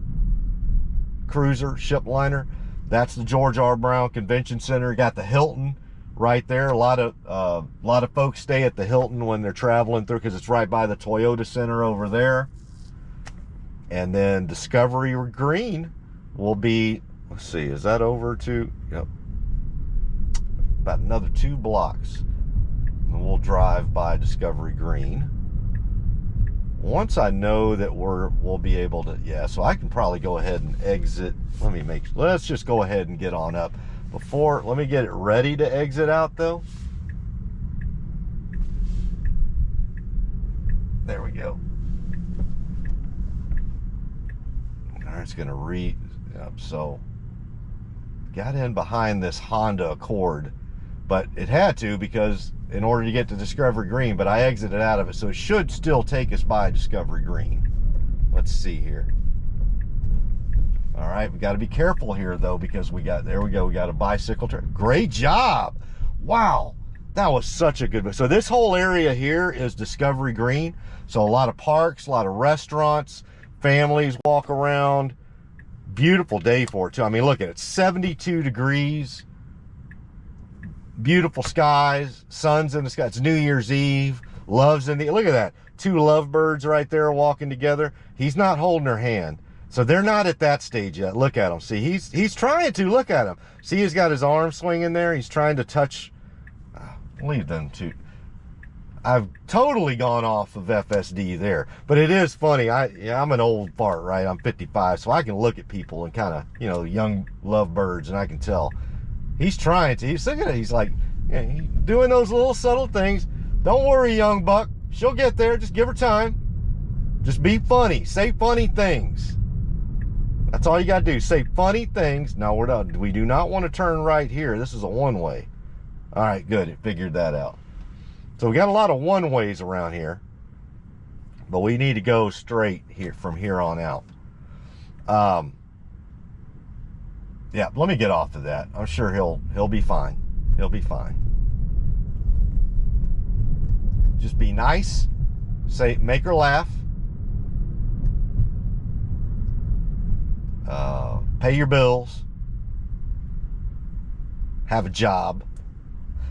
S1: cruiser ship liner. That's the George R. Brown Convention Center. You got the Hilton right there. A lot of folks stay at the Hilton when they're traveling through, because it's right by the Toyota Center over there. And then Discovery Green will be, let's see, is that over to, yep, about another 2 blocks. And we'll drive by Discovery Green. Once I know that we'll be able to, yeah, so I can probably go ahead and exit. Let's just go ahead and get on up. Let me get it ready to exit out though. There we go. All right, it's gonna so got in behind this Honda Accord, but it had to, because in order to get to Discovery Green, but I exited out of it, so it should still take us by Discovery Green. Let's see here. All right, we got to be careful here though, because there we go, we got a bicycle trail. Great job. Wow, that was such a good. So this whole area here is Discovery Green. So a lot of parks, a lot of restaurants, families walk around. Beautiful day for it too. I mean, look at it, 72 degrees, beautiful skies, sun's in the sky. It's New Year's Eve. Love's in the, look at that, 2 lovebirds right there walking together. He's not holding her hand. So they're not at that stage yet. Look at him. See, he's trying to. Look at him. See, he's got his arm swinging there. He's trying to touch. Leave them two. I've totally gone off of FSD there. But it is funny. I'm an old fart, right? I'm 55, so I can look at people and kind of, you know, young lovebirds, and I can tell. He's trying to. He's thinking. He's like, yeah, he's doing those little subtle things. Don't worry, young buck. She'll get there. Just give her time. Just be funny. Say funny things. That's all you got to do. Say funny things. No, we're done. We do not want to turn right here. This is a one-way. All right, good. It figured that out. So we got a lot of one-ways around here, but we need to go straight here from here on out. Yeah, let me get off of that. I'm sure he'll be fine. He'll be fine. Just be nice. Make her laugh. Pay your bills, have a job.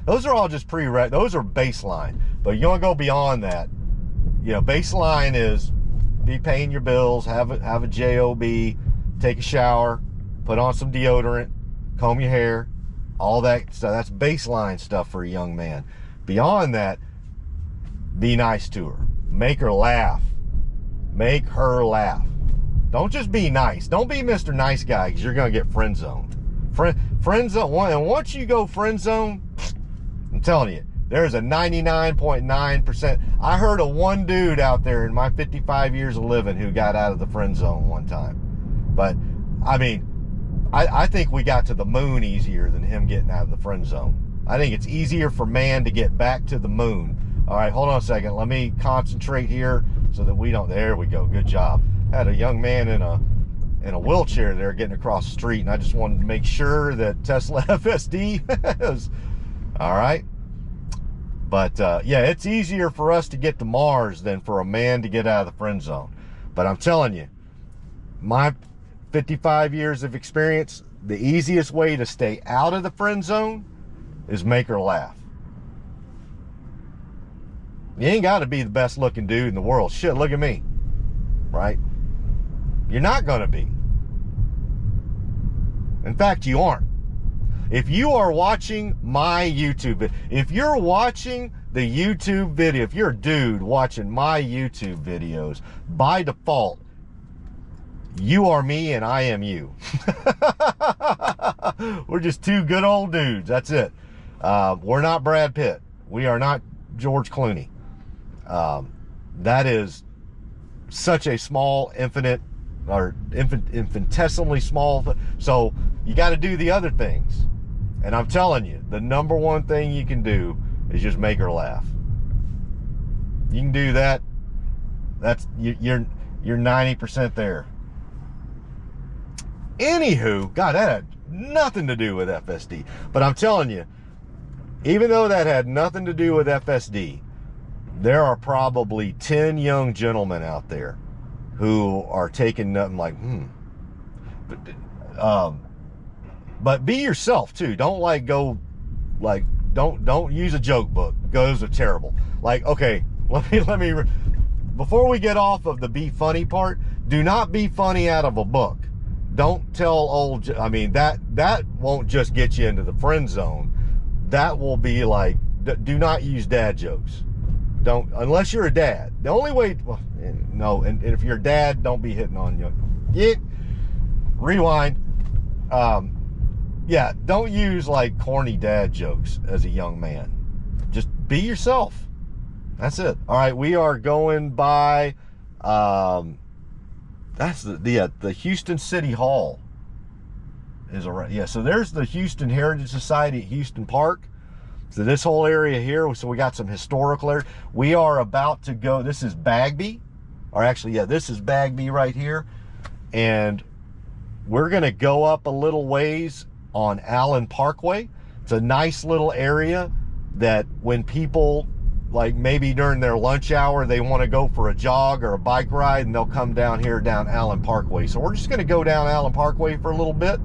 S1: Those are all just those are baseline. But you want to go beyond that. You know, baseline is be paying your bills, have a job, take a shower, put on some deodorant, comb your hair, all that stuff. That's baseline stuff for a young man. Beyond that, be nice to her. Make her laugh. Make her laugh. Don't just be nice. Don't be Mr. Nice Guy, because you're going to get friend zoned. Friend zone. And once you go friend zone, I'm telling you, there's a 99.9%. I heard of one dude out there in my 55 years of living who got out of the friend zone one time. But, I mean, I think we got to the moon easier than him getting out of the friend zone. I think it's easier for man to get back to the moon. All right, hold on a second. Let me concentrate here so that we don't. There we go. Good job. Had a young man in a wheelchair there getting across the street, and I just wanted to make sure that Tesla FSD was all right. But yeah, it's easier for us to get to Mars than for a man to get out of the friend zone. But I'm telling you, my 55 years of experience, the easiest way to stay out of the friend zone is make her laugh. You ain't got to be the best looking dude in the world. Shit, look at me, right? You're not going to be. In fact, you aren't. If you are watching my YouTube, if you're watching the YouTube video, if you're a dude watching my YouTube videos, by default, you are me and I am you. We're just two good old dudes. That's it. We're not Brad Pitt. We are not George Clooney. That is such a small, infinitesimally small. So you got to do the other things. And I'm telling you, the number one thing you can do is just make her laugh. You can do that. You're 90% there. Anywho, God, that had nothing to do with FSD. But I'm telling you, even though that had nothing to do with FSD, there are probably 10 young gentlemen out there who are taking nothing like, but be yourself too. Don't don't use a joke book. Those are terrible. Like, okay, let me before we get off of the be funny part, do not be funny out of a book. Don't tell I mean, that won't just get you into the friend zone. That will be like, do not use dad jokes. Don't, unless you're a dad. The only way, well, no, and if you're a dad, don't be hitting on you. Rewind. Yeah, don't use like corny dad jokes as a young man. Just be yourself. That's it. All right, we are going by, that's the Houston City Hall is around. Yeah, so there's the Houston Heritage Society at Houston Park. So this whole area here, so we got some historical area. We are about to go, this is Bagby, or actually, yeah, this is Bagby right here. And we're gonna go up a little ways on Allen Parkway. It's a nice little area that when people, like maybe during their lunch hour, they want to go for a jog or a bike ride, and they'll come down here down Allen Parkway. So we're just going to go down Allen Parkway for a little bit.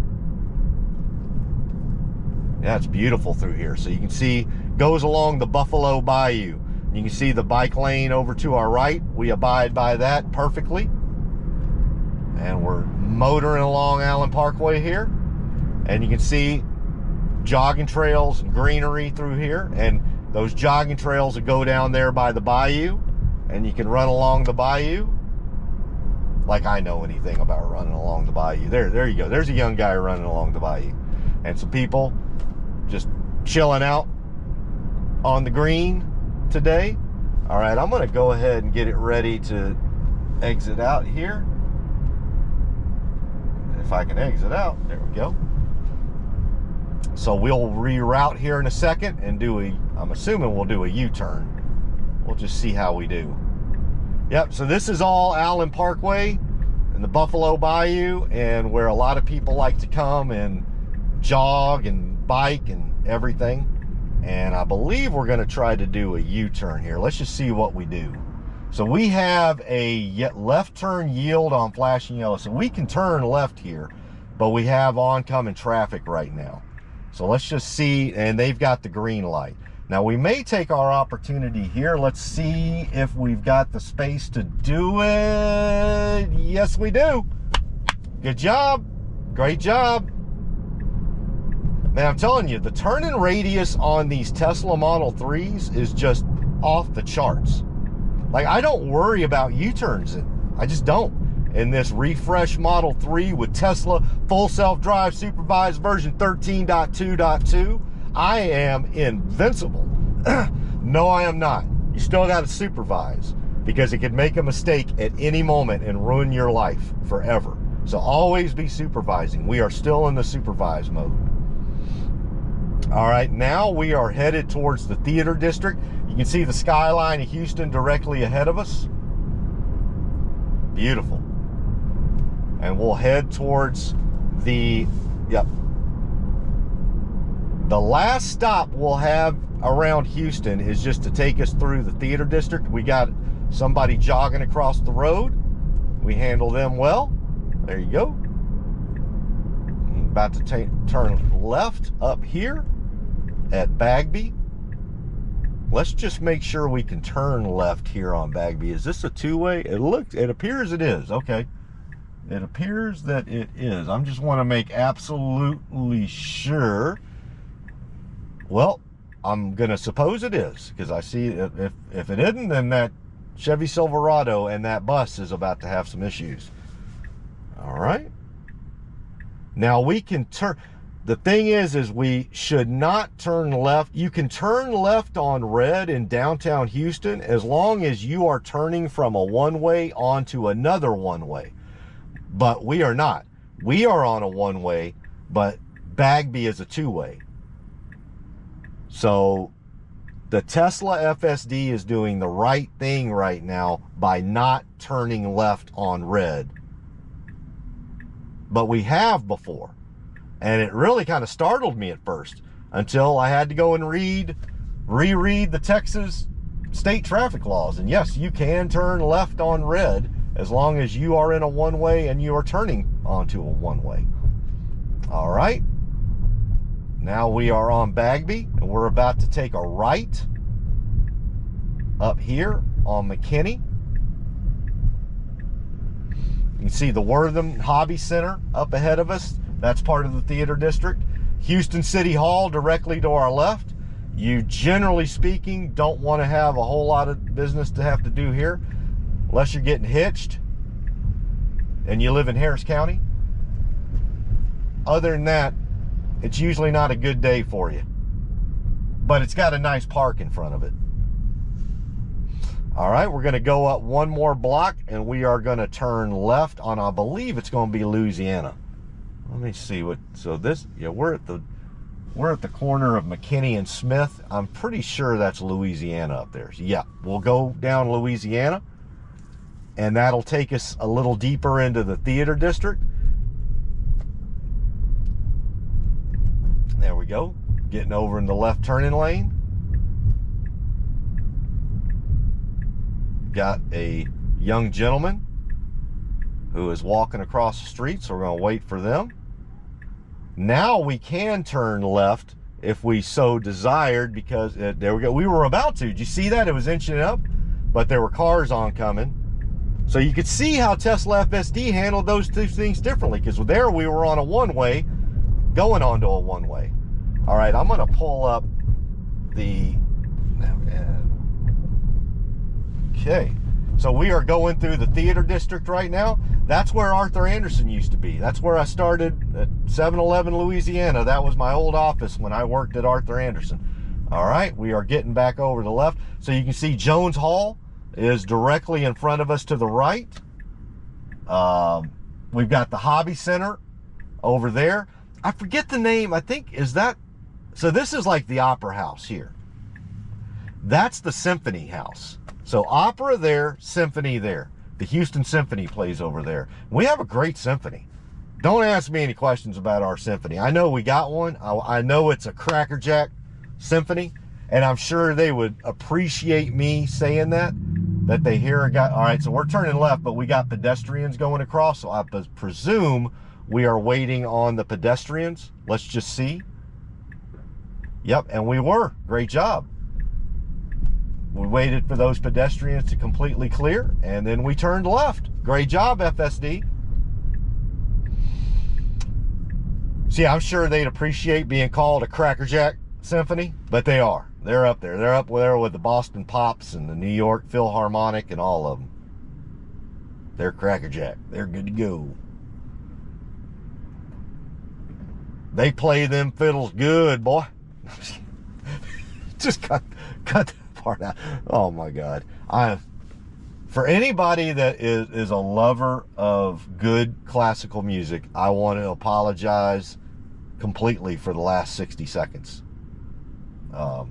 S1: Yeah, it's beautiful through here. So you can see, goes along the Buffalo Bayou. You can see the bike lane over to our right. We abide by that perfectly. And we're motoring along Allen Parkway here. And you can see jogging trails and greenery through here. And those jogging trails that go down there by the bayou, and you can run along the bayou like I know anything about running along the bayou. There you go. There's a young guy running along the bayou. And some people just chilling out on the green today. All right, I'm going to go ahead and get it ready to exit out here. If I can exit out, there we go. So we'll reroute here in a second and do I'm assuming we'll do a U-turn. We'll just see how we do. Yep, so this is all Allen Parkway and the Buffalo Bayou, and where a lot of people like to come and jog and bike and everything. And I believe we're gonna try to do a U-turn here. Let's just see what we do. So we have a left turn yield on flashing yellow. So we can turn left here, but we have oncoming traffic right now. So let's just see, and they've got the green light. Now we may take our opportunity here. Let's see if we've got the space to do it. Yes, we do. Good job. Great job. Man, I'm telling you, the turning radius on these Tesla Model 3s is just off the charts. Like, I don't worry about U-turns. I just don't. In this refresh Model 3 with Tesla full self-drive supervised version 13.2.2, I am invincible. No, I am not. You still got to supervise, because it could make a mistake at any moment and ruin your life forever. So always be supervising. We are still in the supervised mode. All right, now we are headed towards the theater district. You can see the skyline of Houston directly ahead of us. Beautiful. And we'll head towards the last stop we'll have around Houston is just to take us through the theater district. We got somebody jogging across the road. We handle them well. There you go. I'm about to turn left up here at Bagby. Let's just make sure we can turn left here on Bagby. Is this a two-way? It appears it is. Okay. It appears that it is. I just want to make absolutely sure. Well, I'm going to suppose it is, because I see if it isn't, then that Chevy Silverado and that bus is about to have some issues. All right. Now we can turn. The thing is we should not turn left. You can turn left on red in downtown Houston as long as you are turning from a one-way onto another one-way. But we are not. We are on a one-way, but Bagby is a two-way. So the Tesla FSD is doing the right thing right now by not turning left on red. But we have before. And it really kind of startled me at first until I had to go and reread the Texas state traffic laws. And yes, you can turn left on red as long as you are in a one-way and you are turning onto a one-way. All right. Now we are on Bagby, and we're about to take a right up here on McKinney. You can see the Wortham Hobby Center up ahead of us. That's part of the theater district. Houston City Hall directly to our left. You, generally speaking, don't want to have a whole lot of business to have to do here unless you're getting hitched and you live in Harris County. Other than that, it's usually not a good day for you. But it's got a nice park in front of it. All right, we're going to go up one more block, and we are going to turn left on, I believe it's going to be Louisiana. Let me see what, so this, yeah, we're at the corner of McKinney and Smith. I'm pretty sure that's Louisiana up there. So yeah, we'll go down Louisiana, and that'll take us a little deeper into the theater district. There we go. Getting over in the left turning lane. Got a young gentleman who is walking across the street, so we're going to wait for them. Now we can turn left if we so desired, because there we go. We were about to. Did you see that? It was inching up, but there were cars oncoming. So you could see how Tesla FSD handled those two things differently, because there we were on a one-way going onto a one-way. All right, I'm going to pull up the... Okay. So we are going through the theater district right now. That's where Arthur Anderson used to be. That's where I started at 7-Eleven, Louisiana. That was my old office when I worked at Arthur Anderson. All right, we are getting back over to the left. So you can see Jones Hall is directly in front of us to the right. We've got the Hobby Center over there. I forget the name. I think, is that... So this is like the Opera House here. That's the Symphony House. So opera there, symphony there. The Houston Symphony plays over there. We have a great symphony. Don't ask me any questions about our symphony. I know we got one. I know it's a crackerjack symphony, and I'm sure they would appreciate me saying that they hear a guy. All right, so we're turning left, but we got pedestrians going across, so I presume we are waiting on the pedestrians. Let's just see. Yep, and we were. Great job. We waited for those pedestrians to completely clear, and then we turned left. Great job, FSD. See, I'm sure they'd appreciate being called a crackerjack symphony, but they are. They're up there. They're up there with the Boston Pops and the New York Philharmonic and all of them. They're crackerjack. They're good to go. They play them fiddles good, boy. Just cut that part out. Oh my God. For anybody that is a lover of good classical music, I want to apologize completely for the last 60 seconds. Because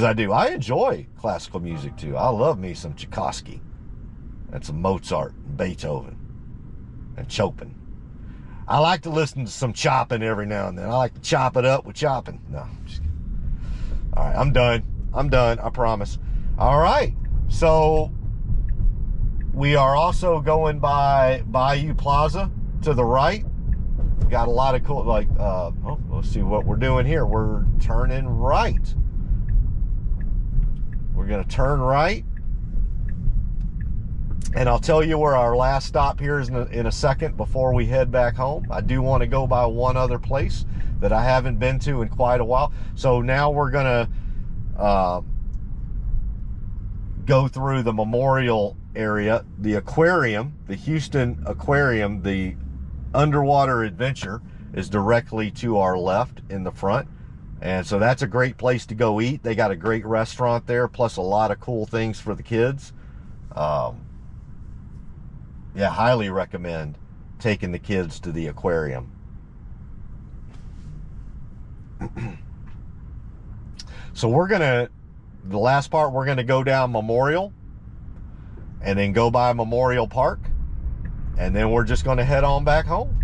S1: I do. I enjoy classical music too. I love me some Tchaikovsky and some Mozart and Beethoven and Chopin. I like to listen to some chopping every now and then. I like to chop it up with chopping. No, I'm just kidding. All right, I'm done. I'm done, I promise. All right, so we are also going by Bayou Plaza to the right. Got a lot of cool, like, let's see what we're doing here. We're turning right. We're gonna turn right. And I'll tell you where our last stop here is in a second before we head back home. I do want to go by one other place that I haven't been to in quite a while. So now we're going to go through the memorial area, the aquarium, the Houston Aquarium. The underwater adventure is directly to our left in the front. And so that's a great place to go eat. They got a great restaurant there, plus a lot of cool things for the kids. Yeah, highly recommend taking the kids to the aquarium. So we're gonna, the last part, we're gonna go down Memorial and then go by Memorial Park, and then we're just gonna head on back home.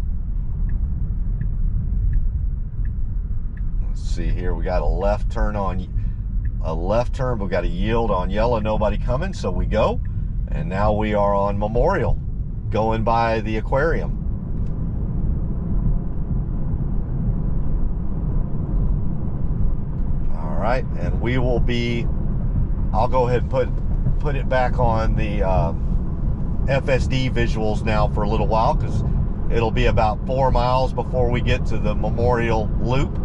S1: Let's see here, we got a left turn on, we got a yield on yellow, nobody coming, so we go. And now we are on Memorial, going by the aquarium. All right, and we will be, I'll go ahead and put it back on the FSD visuals now for a little while, because it'll be about 4 miles before we get to the Memorial Loop.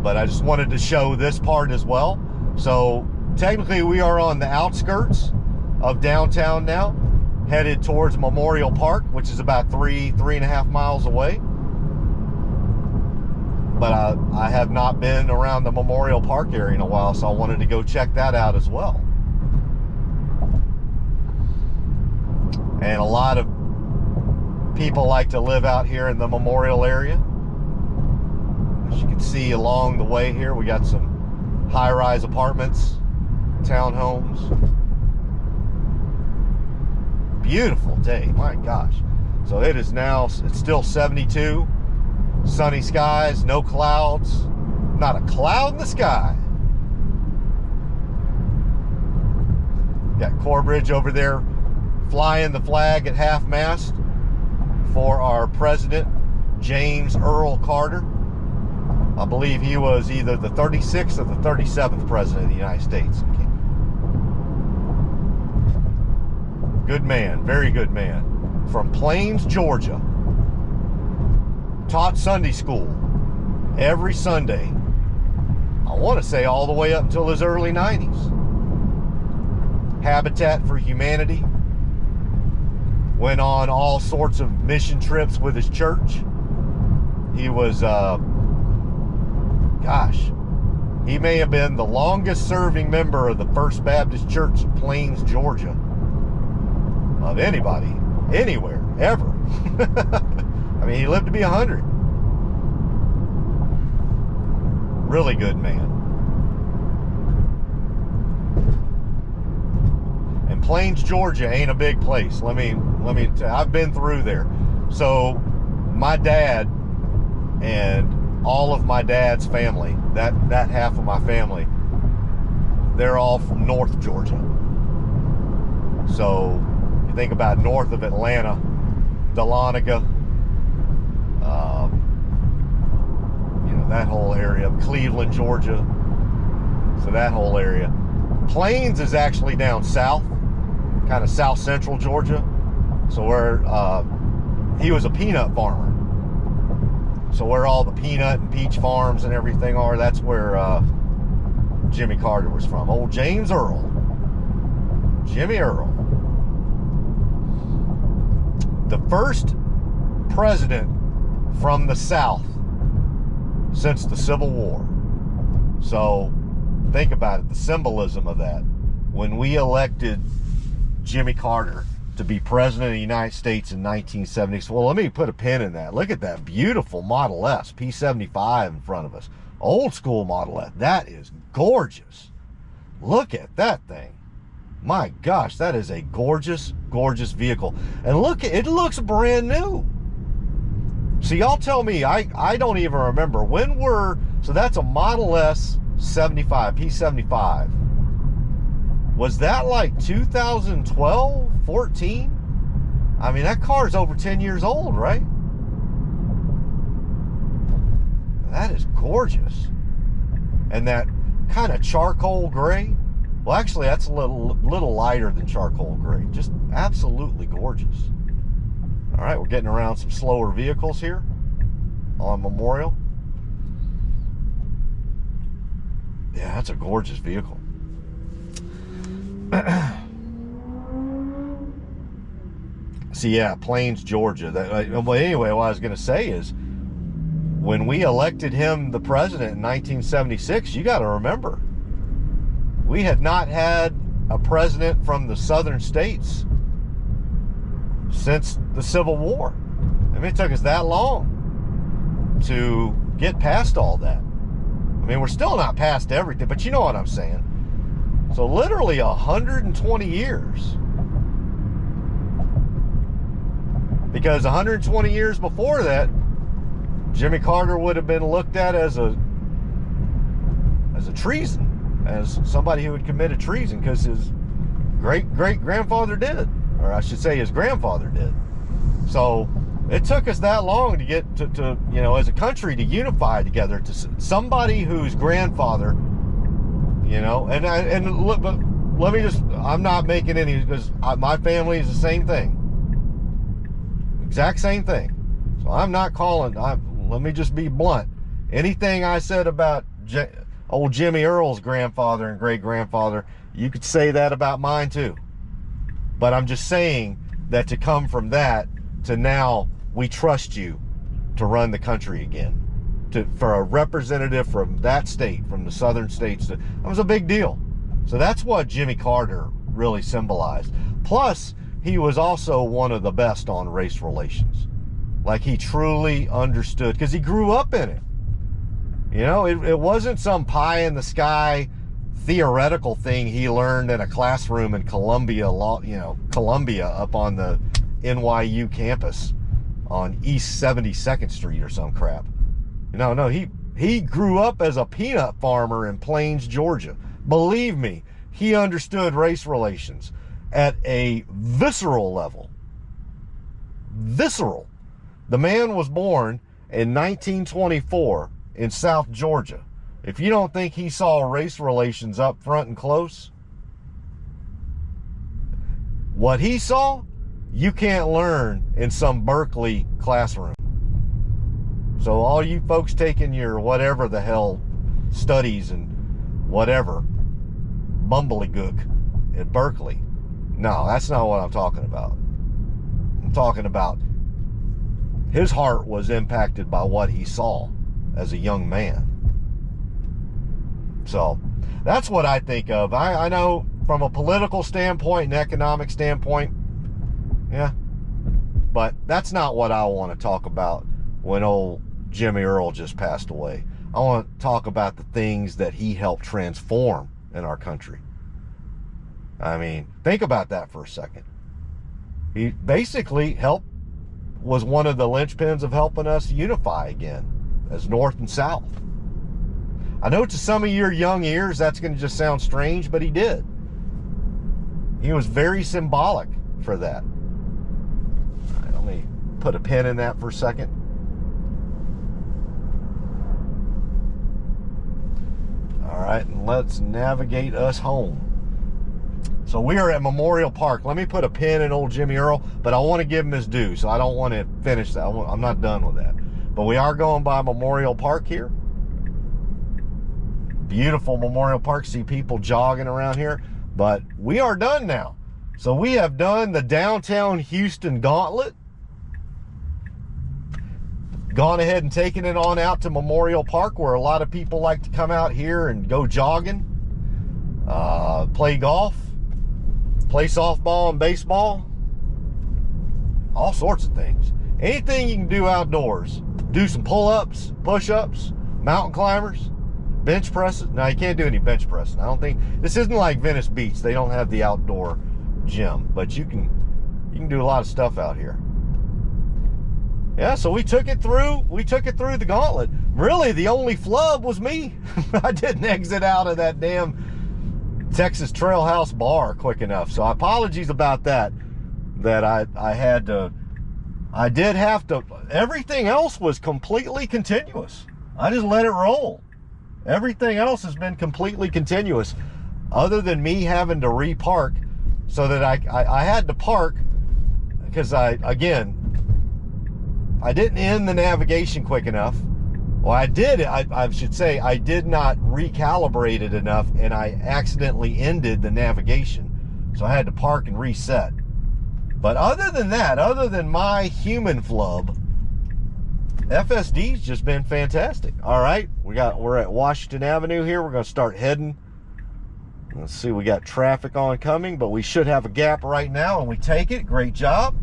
S1: But I just wanted to show this part as well. So technically we are on the outskirts of downtown now, headed towards Memorial Park, which is about 3.5 miles away. But I have not been around the Memorial Park area in a while, so I wanted to go check that out as well. And a lot of people like to live out here in the Memorial area. As you can see along the way here, we got some high-rise apartments, townhomes. Beautiful day, my gosh. So it is now, it's still 72. Sunny skies, no clouds, not a cloud in the sky. Got Corbridge over there flying the flag at half-mast for our president, James Earl Carter. I believe he was either the 36th or the 37th president of the United States. Good man, very good man. From Plains, Georgia. Taught Sunday school every Sunday. I want to say all the way up until his early 90s. Habitat for Humanity. Went on all sorts of mission trips with his church. He was, gosh, he may have been the longest serving member of the First Baptist Church of Plains, Georgia. Of anybody, anywhere, ever. I mean, he lived to be 100. Really good man. And Plains, Georgia ain't a big place. Let me I've been through there. So my dad and all of my dad's family, that half of my family, they're all from North Georgia. So you think about north of Atlanta, Dahlonega, you know, that whole area, Cleveland, Georgia. So that whole area. Plains is actually down south, kind of south central Georgia. So where he was a peanut farmer. So where all the peanut and peach farms and everything are, that's where Jimmy Carter was from. Old James Earl. Jimmy Earl. The first president from the South since the Civil War. So think about it, the symbolism of that. When we elected Jimmy Carter to be president of the United States in 1970. Well, let me put a pin in that. Look at that beautiful Model S, P75 in front of us. Old school Model S. That is gorgeous. Look at that thing. My gosh, that is a gorgeous, gorgeous vehicle. And look, it looks brand new. So y'all tell me, I don't even remember. So that's a Model S 75, P75. Was that like 2012, 14? I mean, that car's over 10 years old, right? That is gorgeous. And that kind of charcoal gray. Well, actually, that's a little lighter than charcoal gray. Just absolutely gorgeous. All right, we're getting around some slower vehicles here on Memorial. Yeah, that's a gorgeous vehicle. So yeah, Plains, Georgia. Well, anyway, what I was going to say is, when we elected him the president in 1976, you got to remember, we had not had a president from the southern states since the Civil War. I mean, it took us that long to get past all that. I mean, we're still not past everything, but you know what I'm saying. So literally 120 years. Because 120 years before that, Jimmy Carter would have been looked at as a treason, as somebody who had committed treason, because his great-great-grandfather did, or I should say his grandfather did. So it took us that long to get to you know, as a country, to unify together, to somebody whose grandfather, you know, and look, but let me just, I'm not making any, because my family is the same thing. Exact same thing. So I'm not calling, let me just be blunt. Anything I said about old Jimmy Earl's grandfather and great-grandfather, you could say that about mine too. But I'm just saying that to come from that to now, we trust you to run the country again. For a representative from that state, from the southern states, that was a big deal. So that's what Jimmy Carter really symbolized. Plus, he was also one of the best on race relations. Like, he truly understood, because he grew up in it. You know, it wasn't some pie-in-the-sky theoretical thing he learned in a classroom in Columbia, Columbia up on the NYU campus. on East 72nd Street or some crap. No, he grew up as a peanut farmer in Plains, Georgia. Believe me, he understood race relations at a visceral level. Visceral. The man was born in 1924 in South Georgia. If you don't think he saw race relations up front and close, what he saw, you can't learn in some Berkeley classroom. So all you folks taking your whatever the hell studies and whatever, bumblegook at Berkeley, no, that's not what I'm talking about. I'm talking about his heart was impacted by what he saw as a young man. So that's what I think of. I know from a political standpoint and economic standpoint, yeah, but that's not what I want to talk about when old Jimmy Earl just passed away. I want to talk about the things that he helped transform in our country. I mean, think about that for a second. He basically was one of the linchpins of helping us unify again as North and South. I know to some of your young ears that's going to just sound strange, but he did. He was very symbolic for that. All right, let me put a pin in that for a second. All right, and let's navigate us home. So we are at Memorial Park. Let me put a pin in old Jimmy Earl, but I want to give him his due, so I don't want to finish that. I'm not done with that. But we are going by Memorial Park here. Beautiful Memorial Park. See people jogging around here. But we are done now. So we have done the downtown Houston gauntlet. Gone ahead and taken it on out to Memorial Park, where a lot of people like to come out here and go jogging, play golf, play softball and baseball, all sorts of things. Anything you can do outdoors. Do some pull-ups, push-ups, mountain climbers, bench presses. Now, you can't do any bench pressing. I don't think, this isn't like Venice Beach. They don't have the outdoor gym, but you can do a lot of stuff out here. Yeah, so we took it through the gauntlet. Really, the only flub was me. I didn't exit out of that damn Texas Trail House bar quick enough. So apologies about that. I did have to, everything else was completely continuous. I just let it roll. Everything else has been completely continuous, other than me having to repark, so that I had to park because I didn't end the navigation quick enough. Well, I did. I should say I did not recalibrate it enough, and I accidentally ended the navigation. So I had to park and reset. But other than that, other than my human flub, FSD's just been fantastic. All right, we're at Washington Avenue here. We're going to start heading. Let's see, we got traffic oncoming, but we should have a gap right now, and we take it. Great job.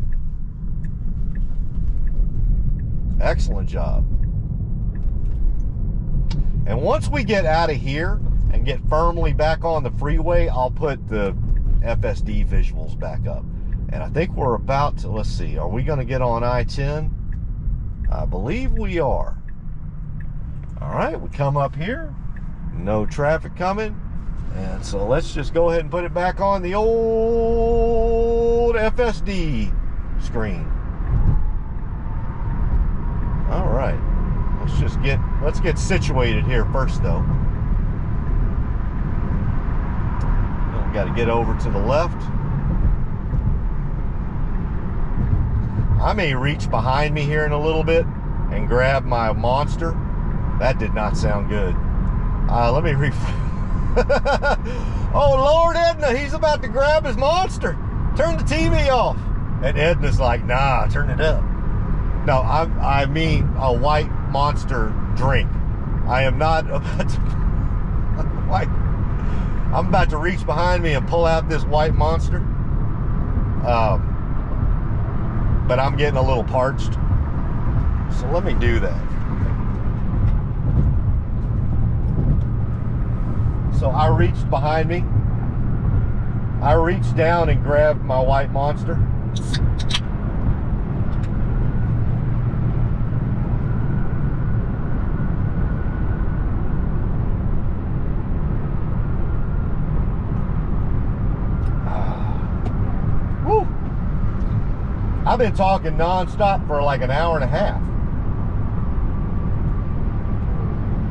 S1: Excellent job. And once we get out of here and get firmly back on the freeway, I'll put the FSD visuals back up. And I think we're about to, let's see, are we going to get on I-10? I believe we are. All right, we come up here. No traffic coming. And so let's just go ahead and put it back on the old FSD screen. All right, let's get situated here first, though. Then we got to get over to the left. I may reach behind me here in a little bit and grab my monster. That did not sound good. Let me oh, Lord, Edna, he's about to grab his monster. Turn the TV off. And Edna's like, nah, turn it up. No, I mean a white monster drink. I am not about to, I'm about to reach behind me and pull out this white monster. But I'm getting a little parched. So let me do that. So I reached behind me. I reached down and grabbed my white monster. I've been talking nonstop for like an hour and a half.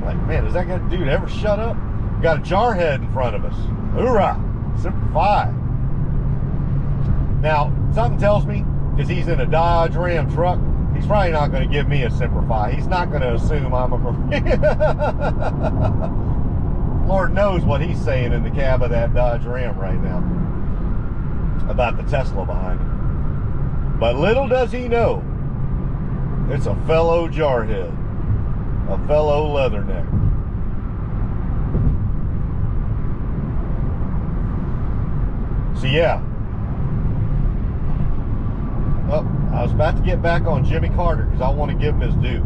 S1: Like, man, does that dude ever shut up? We got a jarhead in front of us. Hoorah! Semper Fi. Now, something tells me, because he's in a Dodge Ram truck, he's probably not going to give me a Semper Fi. He's not going to assume I'm a Marine. Lord knows what he's saying in the cab of that Dodge Ram right now about the Tesla behind him. But little does he know, it's a fellow jarhead, a fellow leatherneck. So yeah. Oh, I was about to get back on Jimmy Carter because I want to give him his due.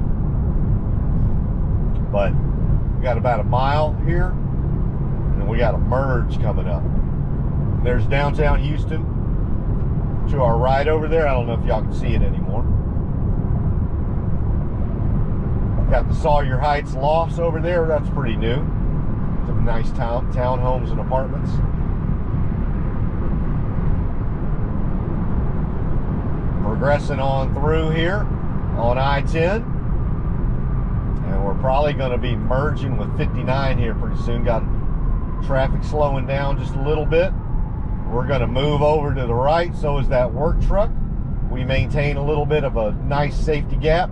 S1: But we got about a mile here, and we got a merge coming up. There's downtown Houston to our right over there. I don't know if y'all can see it anymore. Got the Sawyer Heights lofts over there. That's pretty new. Some nice townhomes and apartments. Progressing on through here on I-10, and we're probably going to be merging with 59 here pretty soon. Got traffic slowing down just a little bit. We're going to move over to the right, so is that work truck. We maintain a little bit of a nice safety gap.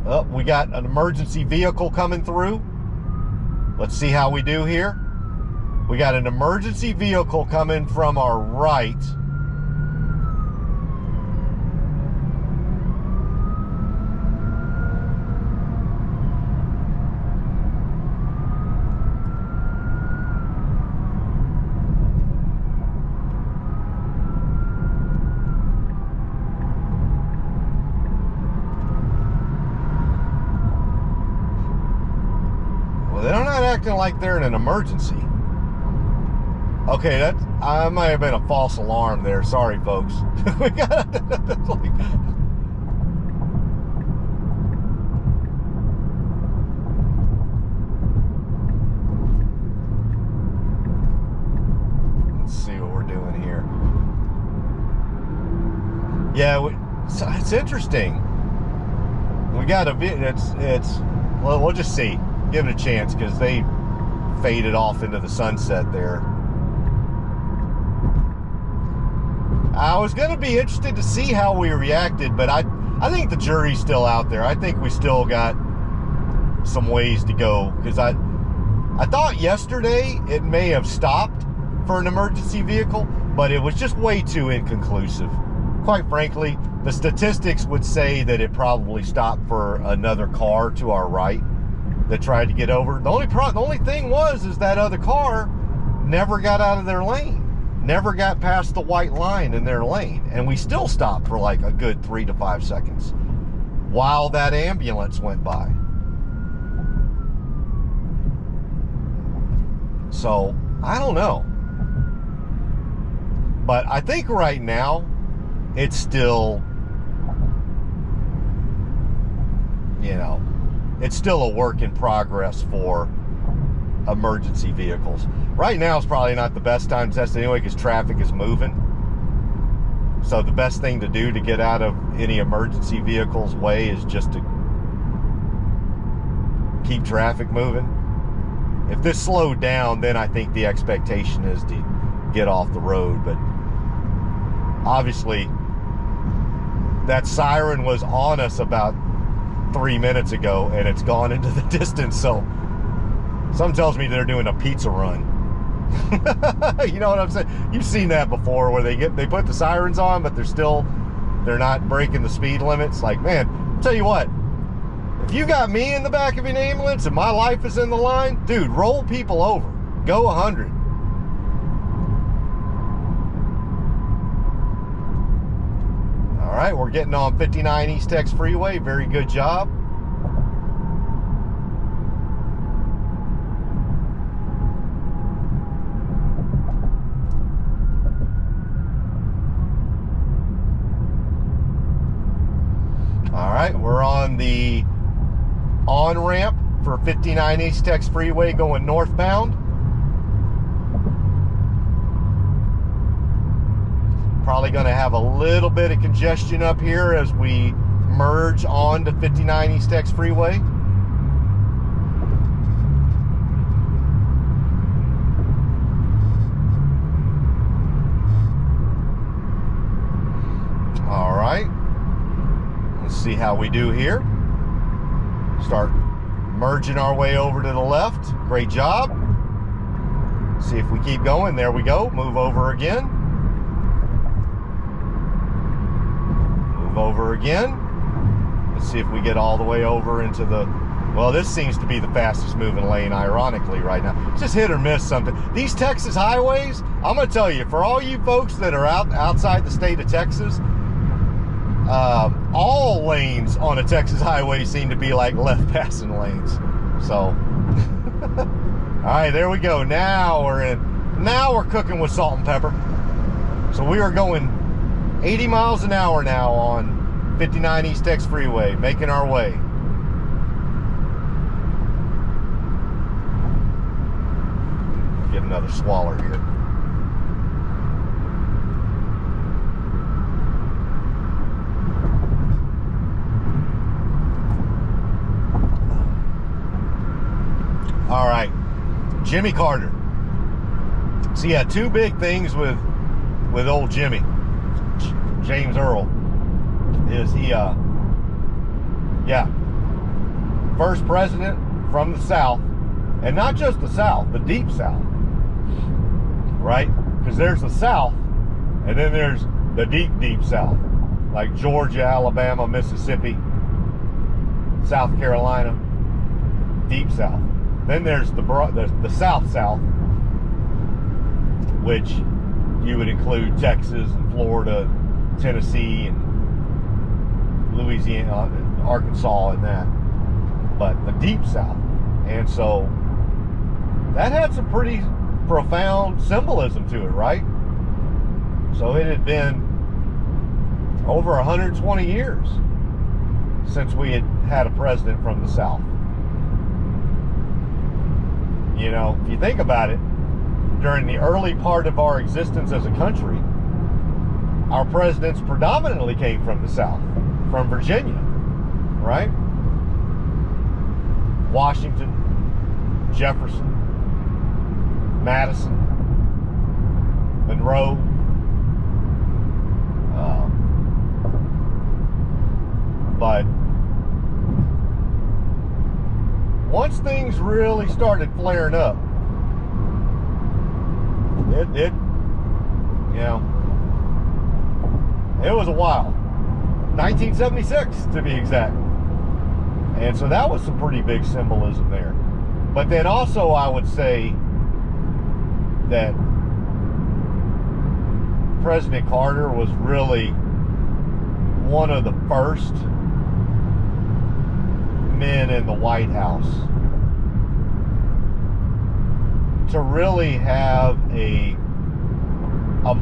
S1: Oh, we got an emergency vehicle coming through. Let's see how we do here. We got an emergency vehicle coming from our right. They're not acting like they're in an emergency. Okay, I might have been a false alarm there. Sorry, folks. We got let's see what we're doing here. Yeah, it's interesting. We got a bit. Well, we'll just see. Give it a chance because they faded off into the sunset there. I was going to be interested to see how we reacted, but I think the jury's still out there. I think we still got some ways to go because I thought yesterday it may have stopped for an emergency vehicle, but it was just way too inconclusive. Quite frankly, the statistics would say that it probably stopped for another car to our right that tried to get over. The only thing is that other car never got out of their lane, never got past the white line in their lane, and we still stopped for like a good 3 to 5 seconds while that ambulance went by. So I don't know, but I think right now it's still, you know, it's still a work in progress for emergency vehicles. Right now is probably not the best time to test anyway because traffic is moving. So the best thing to do to get out of any emergency vehicle's way is just to keep traffic moving. If this slowed down, then I think the expectation is to get off the road. But obviously, that siren was on us about 3 minutes ago and it's gone into the distance, so something tells me they're doing a pizza run. You know what I'm saying? You've seen that before where they put the sirens on, but they're not breaking the speed limits. Like, man, I'll tell you what, if you got me in the back of an ambulance and my life is in the line, dude, roll people over, go 100. All right, we're getting on 59 East Tex Freeway. Very good job. All right, we're on the on-ramp for 59 East Tex Freeway going northbound. Probably going to have a little bit of congestion up here as we merge onto 59 East X Freeway. All right, let's see how we do here. Start merging our way over to the left. Great job. See if we keep going. There we go. Move over again. Move over again. Let's see if we get all the way over into the, well, this seems to be the fastest moving lane, ironically, right now. It's just hit or miss something. These Texas highways, I'm going to tell you, for all you folks that are outside the state of Texas, all lanes on a Texas highway seem to be like left passing lanes. So, all right, there we go. Now we're cooking with salt and pepper. So we are going 80 miles an hour now on 59 East X Freeway, making our way. Get another swaller here. All right, Jimmy Carter. So yeah, two big things with old Jimmy, James Earl, is he, first president from the South, and not just the South, the deep South, right? Because there's the South, and then there's the deep, deep South, like Georgia, Alabama, Mississippi, South Carolina, deep South. Then there's the South, which you would include Texas and Florida, Tennessee and Louisiana, Arkansas and that. But the deep South. And so that had some pretty profound symbolism to it, right? So it had been over 120 years since we had a president from the South. You know, if you think about it, during the early part of our existence as a country, our presidents predominantly came from the South, from Virginia, right? Washington, Jefferson, Madison, Monroe, but once things really started flaring up, it was a while. 1976 to be exact. And so that was some pretty big symbolism there. But then also I would say that President Carter was really one of the first men in the White House to really have a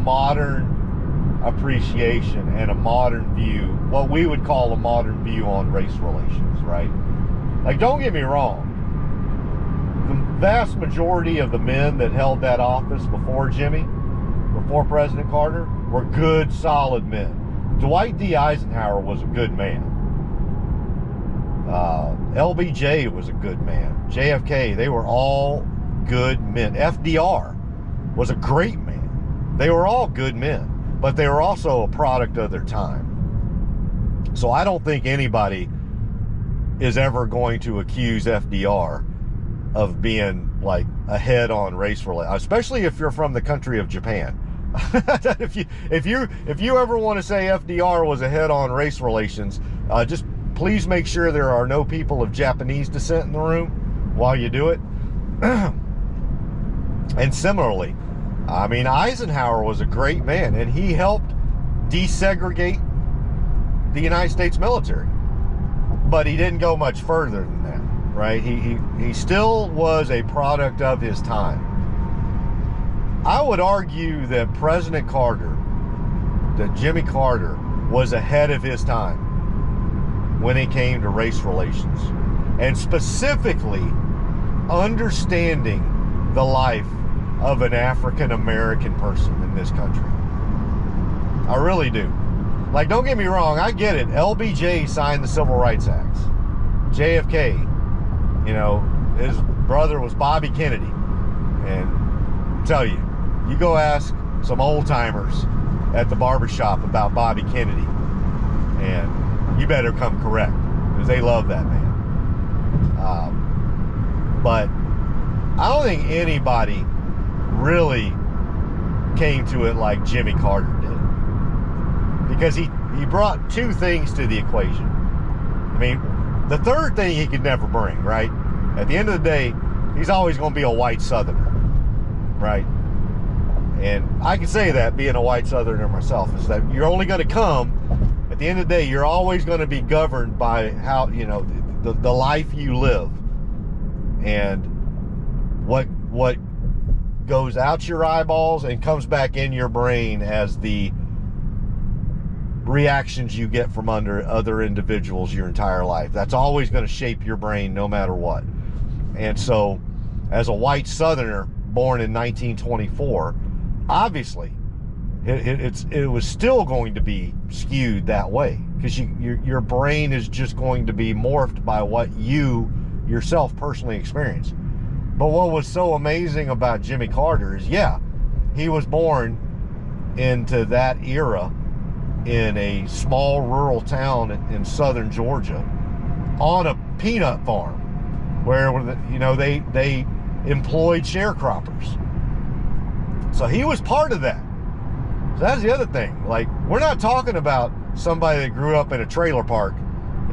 S1: modern appreciation and a modern view, what we would call a modern view on race relations, right? Like, don't get me wrong, the vast majority of the men that held that office before President Carter, were good, solid men. Dwight D. Eisenhower was a good man. LBJ was a good man. JFK, they were all good men. FDR was a great man. They were all good men, but they were also a product of their time. So I don't think anybody is ever going to accuse FDR of being like ahead on race relations, especially if you're from the country of Japan. if you ever want to say FDR was ahead on race relations, just please make sure there are no people of Japanese descent in the room while you do it. And similarly, I mean, Eisenhower was a great man, and he helped desegregate the United States military, but he didn't go much further than that, right? He still was a product of his time. I would argue that President Carter, that Jimmy Carter, was ahead of his time when it came to race relations, and specifically understanding the life of an African American person in this country. I really do. Like, don't get me wrong, I get it. LBJ signed the Civil Rights Acts. JFK, you know, his brother was Bobby Kennedy. And I'll tell you, you go ask some old timers at the barbershop about Bobby Kennedy, and you better come correct, because they love that man. But I don't think anybody really came to it like Jimmy Carter did, because he brought two things to the equation. I mean, the third thing he could never bring, right? At the end of the day, he's always going to be a white Southerner, right? And I can say that, being a white Southerner myself, is that you're only going to come, at the end of the day, you're always going to be governed by how, you know, the life you live, and what goes out your eyeballs and comes back in your brain as the reactions you get from other individuals your entire life. That's always going to shape your brain no matter what. And so, as a white Southerner born in 1924, obviously it was still going to be skewed that way, because your brain is just going to be morphed by what you yourself personally experienced. But what was so amazing about Jimmy Carter is, yeah, he was born into that era in a small rural town in southern Georgia on a peanut farm where, you know, they employed sharecroppers. So he was part of that. So that's the other thing. Like, we're not talking about somebody that grew up in a trailer park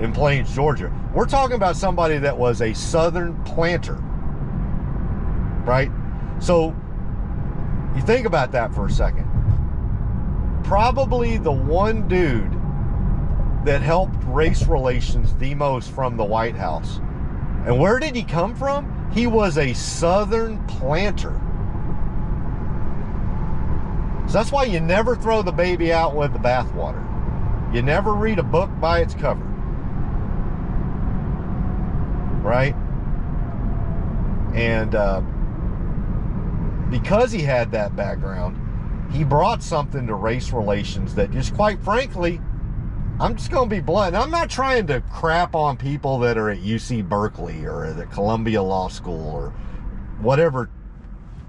S1: in Plains, Georgia. We're talking about somebody that was a Southern planter, right? So you think about that for a second. Probably the one dude that helped race relations the most from the White House. And where did he come from? He was a Southern planter. So that's why you never throw the baby out with the bathwater. You never read a book by its cover. Right? And because he had that background, he brought something to race relations that, just quite frankly, I'm just going to be blunt. I'm not trying to crap on people that are at UC Berkeley or at the Columbia Law School or whatever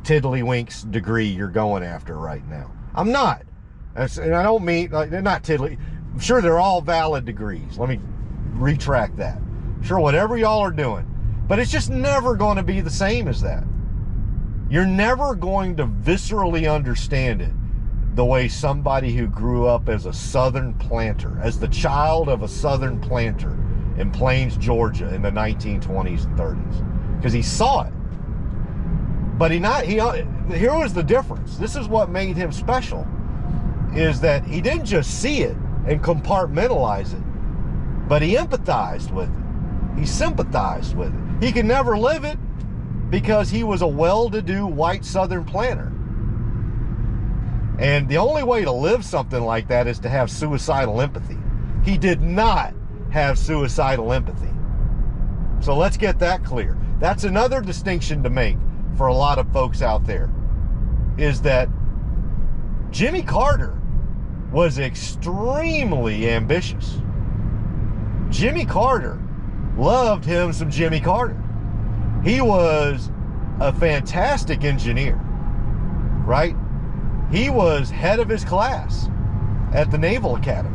S1: tiddlywinks degree you're going after right now. I'm not. And I don't mean, like, they're not tiddly. I'm sure they're all valid degrees. Let me retract that. Sure, whatever y'all are doing. But it's just never going to be the same as that. You're never going to viscerally understand it the way somebody who grew up as a Southern planter, as the child of a Southern planter in Plains, Georgia in the 1920s and 30s. Because he saw it. But here was the difference. This is what made him special, is that he didn't just see it and compartmentalize it, but he empathized with it. He sympathized with it. He could never live it because he was a well-to-do white Southern planter. And the only way to live something like that is to have suicidal empathy. He did not have suicidal empathy. So let's get that clear. That's another distinction to make for a lot of folks out there, is that Jimmy Carter was extremely ambitious. Jimmy Carter loved him some Jimmy Carter. He was a fantastic engineer, right? He was head of his class at the Naval Academy.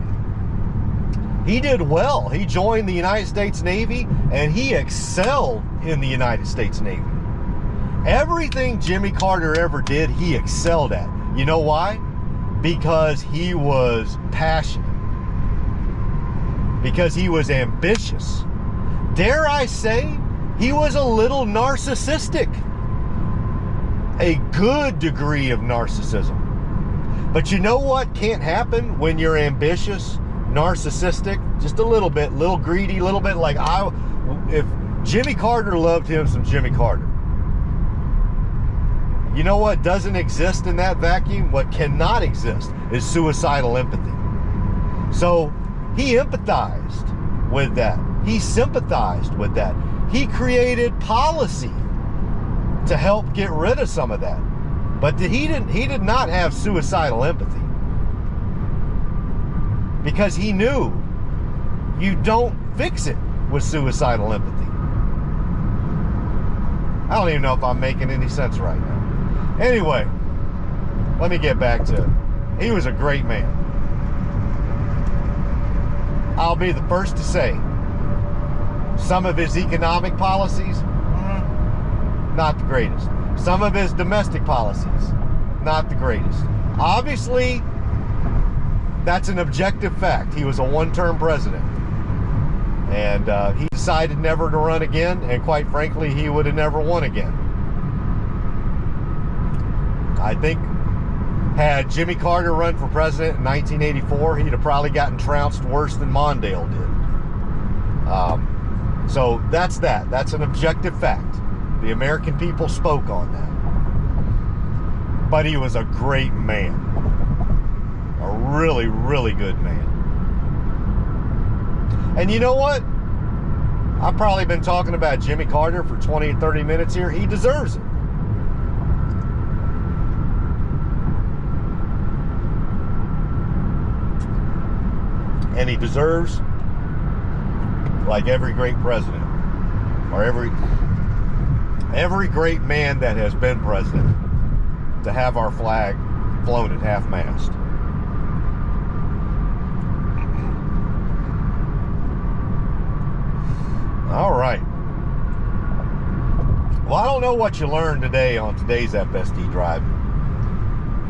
S1: He did well. He joined the United States Navy, and he excelled in the United States Navy. Everything Jimmy Carter ever did, he excelled at. You know why? Because he was passionate. Because he was ambitious. Dare I say, he was a little narcissistic. A good degree of narcissism. But you know what can't happen when you're ambitious, narcissistic? Just a little bit, little greedy, little bit like if Jimmy Carter loved him some Jimmy Carter. You know what doesn't exist in that vacuum? What cannot exist is suicidal empathy. So he empathized with that. He sympathized with that. He created policy to help get rid of some of that. But he did not have suicidal empathy. because he knew you don't fix it with suicidal empathy. I don't even know if I'm making any sense right now. Anyway, let me get back to it. He was a great man. I'll be the first to say some of his economic policies, not the greatest. Some of his domestic policies, not the greatest. Obviously, that's an objective fact. He was a one-term president. And he decided never to run again, and quite frankly, he would have never won again. I think had Jimmy Carter run for president in 1984, he'd have probably gotten trounced worse than Mondale did. So that's that. That's an objective fact. The American people spoke on that. But he was a great man. A really, really good man. And you know what? I've probably been talking about Jimmy Carter for 20 or 30 minutes here. He deserves it. And he deserves, like every great president, or every great man that has been president, to have our flag flown at half-mast. All right. Well, I don't know what you learned today on today's FSD Drive.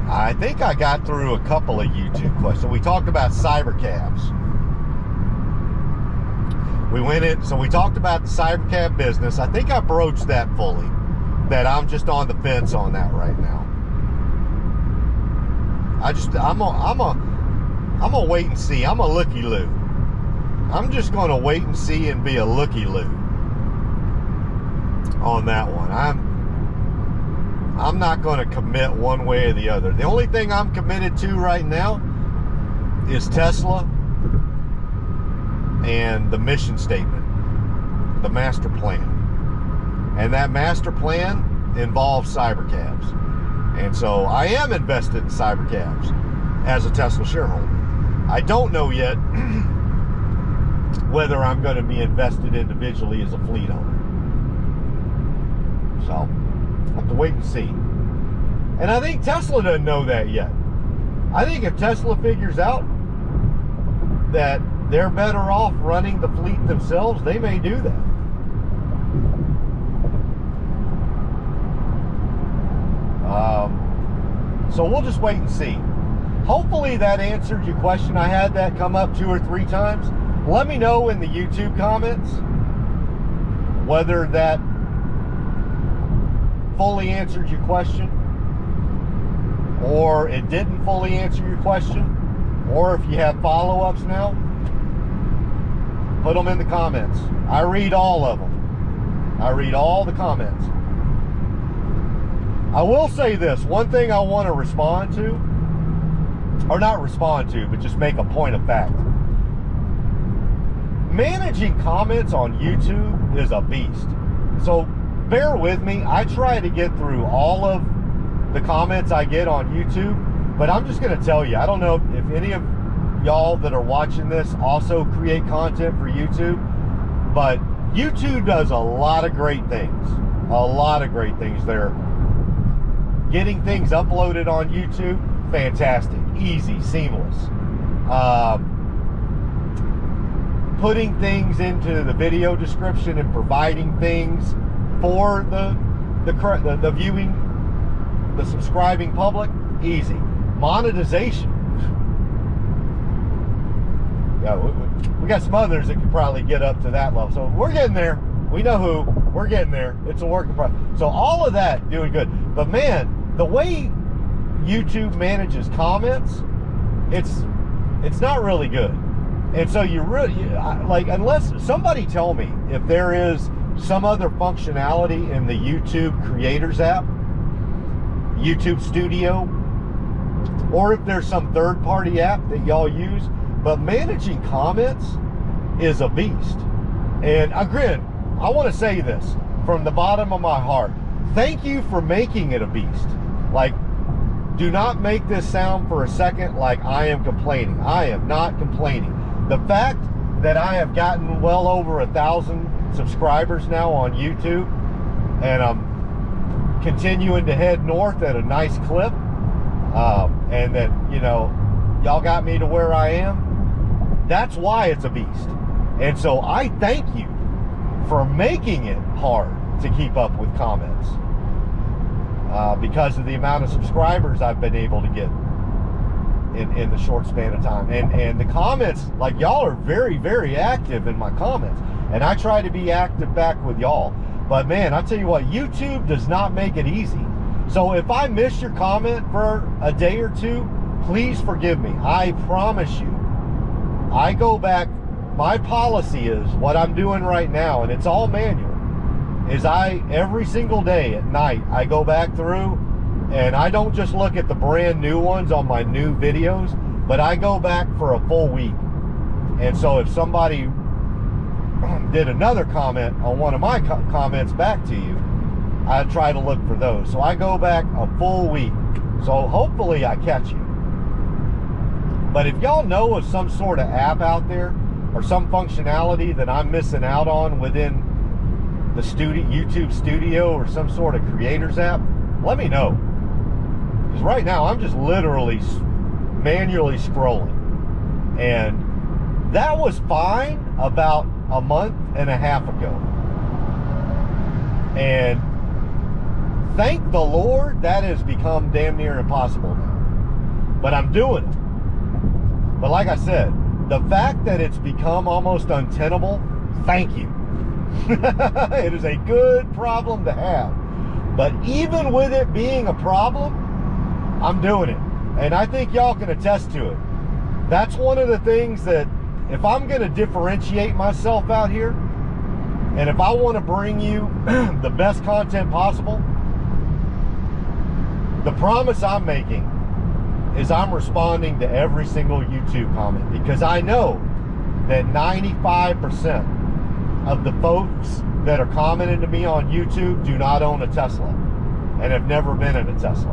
S1: I think I got through a couple of YouTube questions. We talked about cybercabs. We went in, so we talked about the cybercab business. I think I broached that fully, that I'm just on the fence on that right now. I'm gonna wait and see. I'm a looky-loo. I'm just gonna wait and see and be a looky-loo on that one. I'm not gonna commit one way or the other. The only thing I'm committed to right now is Tesla and the mission statement, the master plan. And that master plan involves cybercabs. And so I am invested in cybercabs as a Tesla shareholder. I don't know yet whether I'm going to be invested individually as a fleet owner. So I have to wait and see. And I think Tesla doesn't know that yet. I think if Tesla figures out that they're better off running the fleet themselves, they may do that. So we'll just wait and see. Hopefully that answered your question. I had that come up 2 or 3 times. Let me know in the YouTube comments whether that fully answered your question, or it didn't fully answer your question, or if you have follow-ups now. Put them in the comments. I read all of them. I read all the comments. I will say this, one thing I want to respond to, or not respond to, but just make a point of fact. Managing comments on YouTube is a beast. So bear with me. I try to get through all of the comments I get on YouTube, but I'm just going to tell you, I don't know if any of y'all that are watching this also create content for YouTube, but YouTube does a lot of great things. A lot of great things there. Getting things uploaded on YouTube, fantastic, easy, seamless. Putting things into the video description and providing things for the viewing, the subscribing public, easy. Monetization. Yeah, we got some others that could probably get up to that level. So we're getting there. We know who. We're getting there. It's a work in progress. So all of that doing good. But man, the way YouTube manages comments, it's not really good. And so you really, like, unless somebody tell me if there is some other functionality in the YouTube Creators app, YouTube Studio, or if there's some third-party app that y'all use, but managing comments is a beast. And again, I want to say this from the bottom of my heart. Thank you for making it a beast. Like, do not make this sound for a second like I am complaining. I am not complaining. The fact that I have gotten well over 1,000 subscribers now on YouTube, and I'm continuing to head north at a nice clip, and that, you know, y'all got me to where I am, that's why it's a beast. And so I thank you for making it hard to keep up with comments, because of the amount of subscribers I've been able to get in the short span of time. And the comments, like, y'all are very, very active in my comments, and I try to be active back with y'all. But man, I tell you what, YouTube does not make it easy. So if I miss your comment for a day or two, please forgive me. I promise you, I go back. My policy is, what I'm doing right now, and it's all manual, is every single day at night, I go back through, and I don't just look at the brand new ones on my new videos, but I go back for a full week. And so if somebody did another comment on one of my comments back to you, I try to look for those. So I go back a full week. So hopefully I catch you. But if y'all know of some sort of app out there, or some functionality that I'm missing out on within the YouTube Studio, or some sort of creators app, let me know. Because right now I'm just literally manually scrolling. And that was fine about a month and a half ago. And thank the Lord, that has become damn near impossible now. But I'm doing it. But like I said, the fact that it's become almost untenable, thank you. It is a good problem to have. But even with it being a problem, I'm doing it. And I think y'all can attest to it. That's one of the things that, if I'm going to differentiate myself out here, and if I want to bring you the best content possible, the promise I'm making is I'm responding to every single YouTube comment, because I know that 95% of the folks that are commenting to me on YouTube do not own a Tesla and have never been in a Tesla.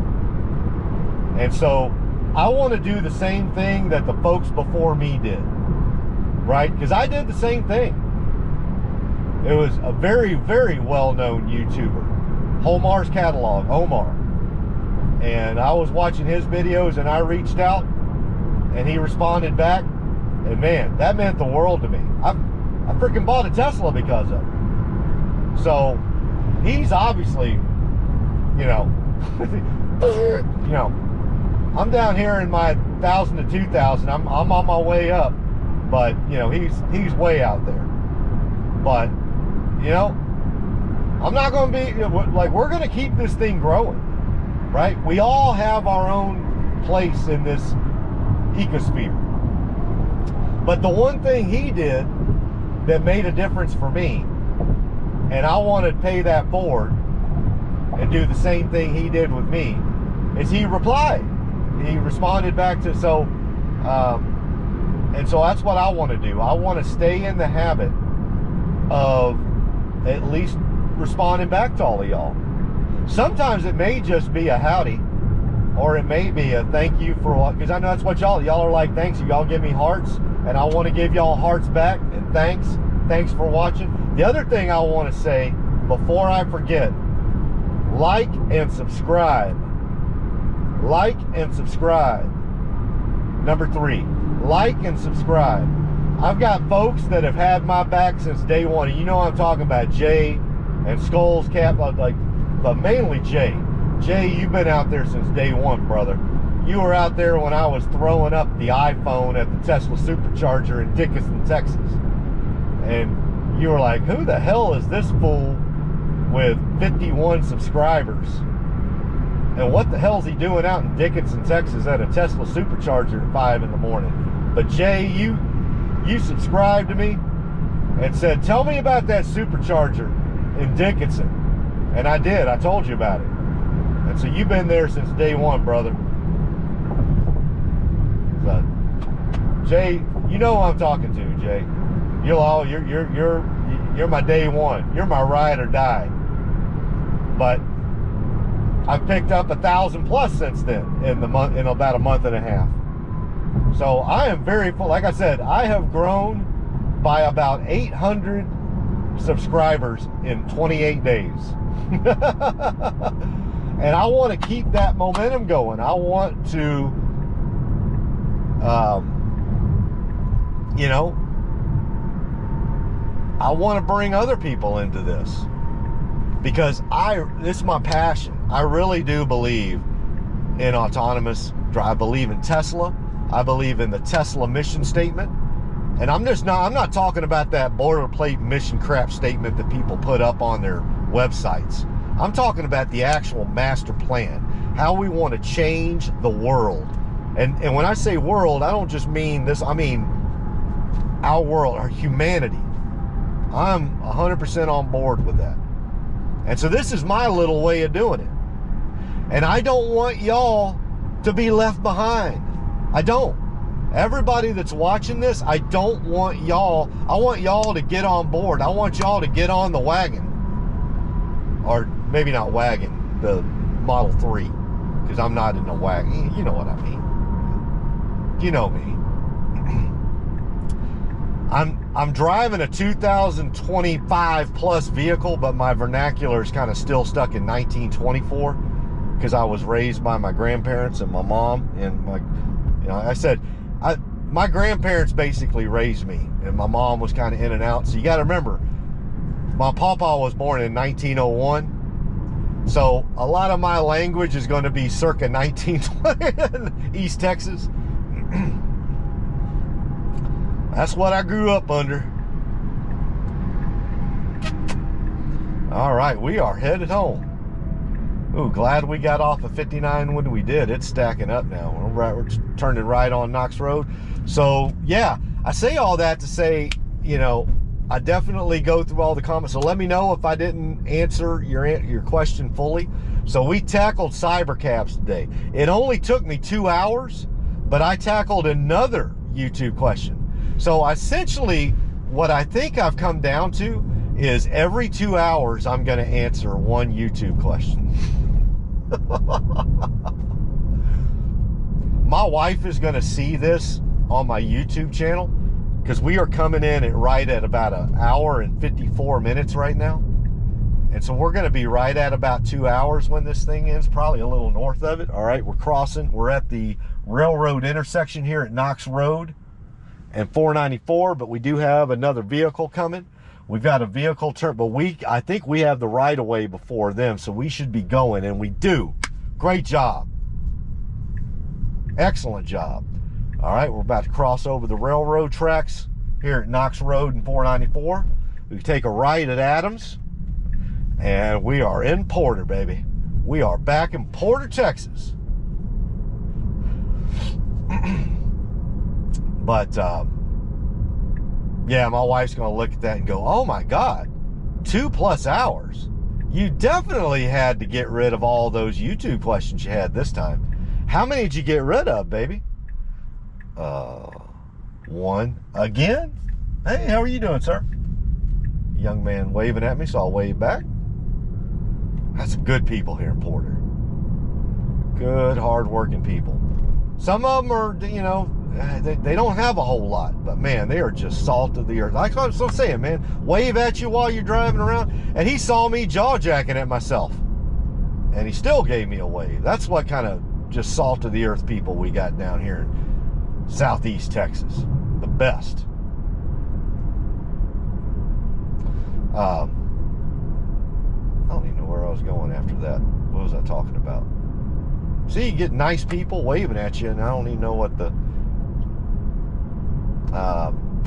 S1: And so I want to do the same thing that the folks before me did, right? Because I did the same thing. It was a very, very well-known YouTuber, Homar's Catalog, Omar. And I was watching his videos, and I reached out, and he responded back, and man, that meant the world to me. I freaking bought a Tesla because of it. So he's obviously, you know, you know, I'm down here in my 1,000 to 2,000. I'm on my way up, but you know, he's way out there. But you know, I'm not going to be like, we're going to keep this thing growing. Right? We all have our own place in this ecosphere. But the one thing he did that made a difference for me, and I want to pay that forward and do the same thing he did with me, is he replied. He responded back to, so, and so that's what I want to do. I want to stay in the habit of at least responding back to all of y'all. Sometimes it may just be a howdy, or it may be a thank you for what, because I know that's what y'all are like, thanks, y'all give me hearts, and I want to give y'all hearts back, and thanks for watching. The other thing I want to say before I forget, like and subscribe. Like and subscribe. Number 3, like and subscribe. I've got folks that have had my back since day one, and you know I'm talking about Jay and Skulls Cap, but mainly Jay. Jay, you've been out there since day one, brother. You were out there when I was throwing up the iPhone at the Tesla Supercharger in Dickinson, Texas. And you were like, who the hell is this fool with 51 subscribers? And what the hell's he doing out in Dickinson, Texas at a Tesla Supercharger at 5 in the morning? But Jay, you subscribed to me and said, tell me about that Supercharger in Dickinson. And I did. I told you about it. And so you've been there since day one, brother. So, Jay, you know who I'm talking to, Jay. You're my day one. You're my ride or die. But I've picked up 1,000 plus since then in about a month and a half. So I am very full. Like I said, I have grown by about 800 subscribers in 28 days. And I want to keep that momentum going. I want to, you know, I want to bring other people into this because this is my passion. I really do believe in autonomous drive. I believe in Tesla. I believe in the Tesla mission statement. And I'm not talking about that boilerplate mission crap statement that people put up on their websites. I'm talking about the actual master plan, how we want to change the world. And when I say world, I don't just mean this, I mean our world, our humanity. I'm 100% on board with that. And so this is my little way of doing it. And I don't want y'all to be left behind. I don't. Everybody that's watching this, I don't want y'all, I want y'all to get on board. I want y'all to get on the wagon. Or maybe not wagon, the Model 3. Because I'm not in the wagon. You know what I mean. You know me. I'm driving a 2025 plus vehicle, but my vernacular is kind of still stuck in 1924 because I was raised by my grandparents and my mom and my, you know, I said, my grandparents basically raised me, and my mom was kind of in and out. So you got to remember, my papa was born in 1901. So a lot of my language is going to be circa 1920 East Texas. That's what I grew up under. All right, we are headed home. Ooh, glad we got off of 59 when we did. It's stacking up now. We're turning right on Knox Road. So yeah, I say all that to say, you know, I definitely go through all the comments. So let me know if I didn't answer your question fully. So we tackled Cybercabs today. It only took me 2 hours, but I tackled another YouTube question. So essentially, what I think I've come down to is every 2 hours, I'm going to answer one YouTube question. My wife is going to see this on my YouTube channel because we are coming in right at about an hour and 54 minutes right now. And so we're going to be right at about 2 hours when this thing ends, probably a little north of it. All right, we're crossing. We're at the railroad intersection here at Knox Road and 494, but we do have another vehicle coming. We've got a vehicle turn, but I think we have the right of way before them, so we should be going, and we do. Great job. Excellent job. All right, we're about to cross over the railroad tracks here at Knox Road and 494. We take a right at Adams, and we are in Porter, baby. We are back in Porter, Texas. But yeah, my wife's gonna look at that and go, oh my God, 2+ hours. You definitely had to get rid of all those YouTube questions you had this time. How many did you get rid of, baby? One. Again? Hey, how are you doing, sir? Young man waving at me, so I'll wave back. That's some good people here in Porter. Good, hard-working people. Some of them are, you know, they don't have a whole lot, but man, they are just salt of the earth. Like I'm still saying, man, wave at you while you're driving around. And he saw me jaw-jacking at myself, and he still gave me a wave. That's what kind of just salt of the earth people we got down here in Southeast Texas. The best. I don't even know where I was going after that. What was I talking about? See, you get nice people waving at you, and I don't even know what the...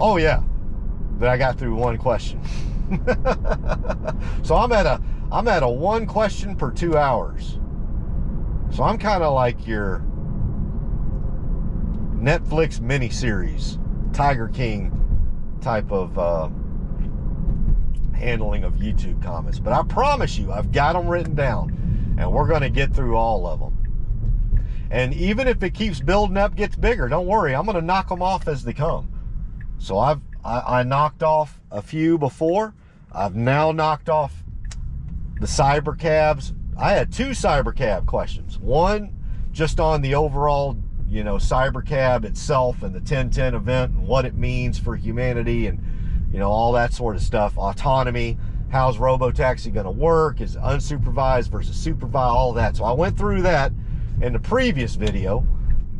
S1: oh yeah, that I got through one question. So I'm at a one question per 2 hours. So I'm kind of like your Netflix miniseries, Tiger King type of handling of YouTube comments. But I promise you, I've got them written down, and we're going to get through all of them. And even if it keeps building up, gets bigger, don't worry, I'm going to knock them off as they come. So I knocked off a few before. I've now knocked off the Cybercabs two Cybercab questions. One, just on the overall, you know, Cybercab itself and the 1010 event and what it means for humanity and, you know, all that sort of stuff. Autonomy, how's robotaxi going to work? Is it unsupervised versus supervised? All that. So I went through that in the previous video.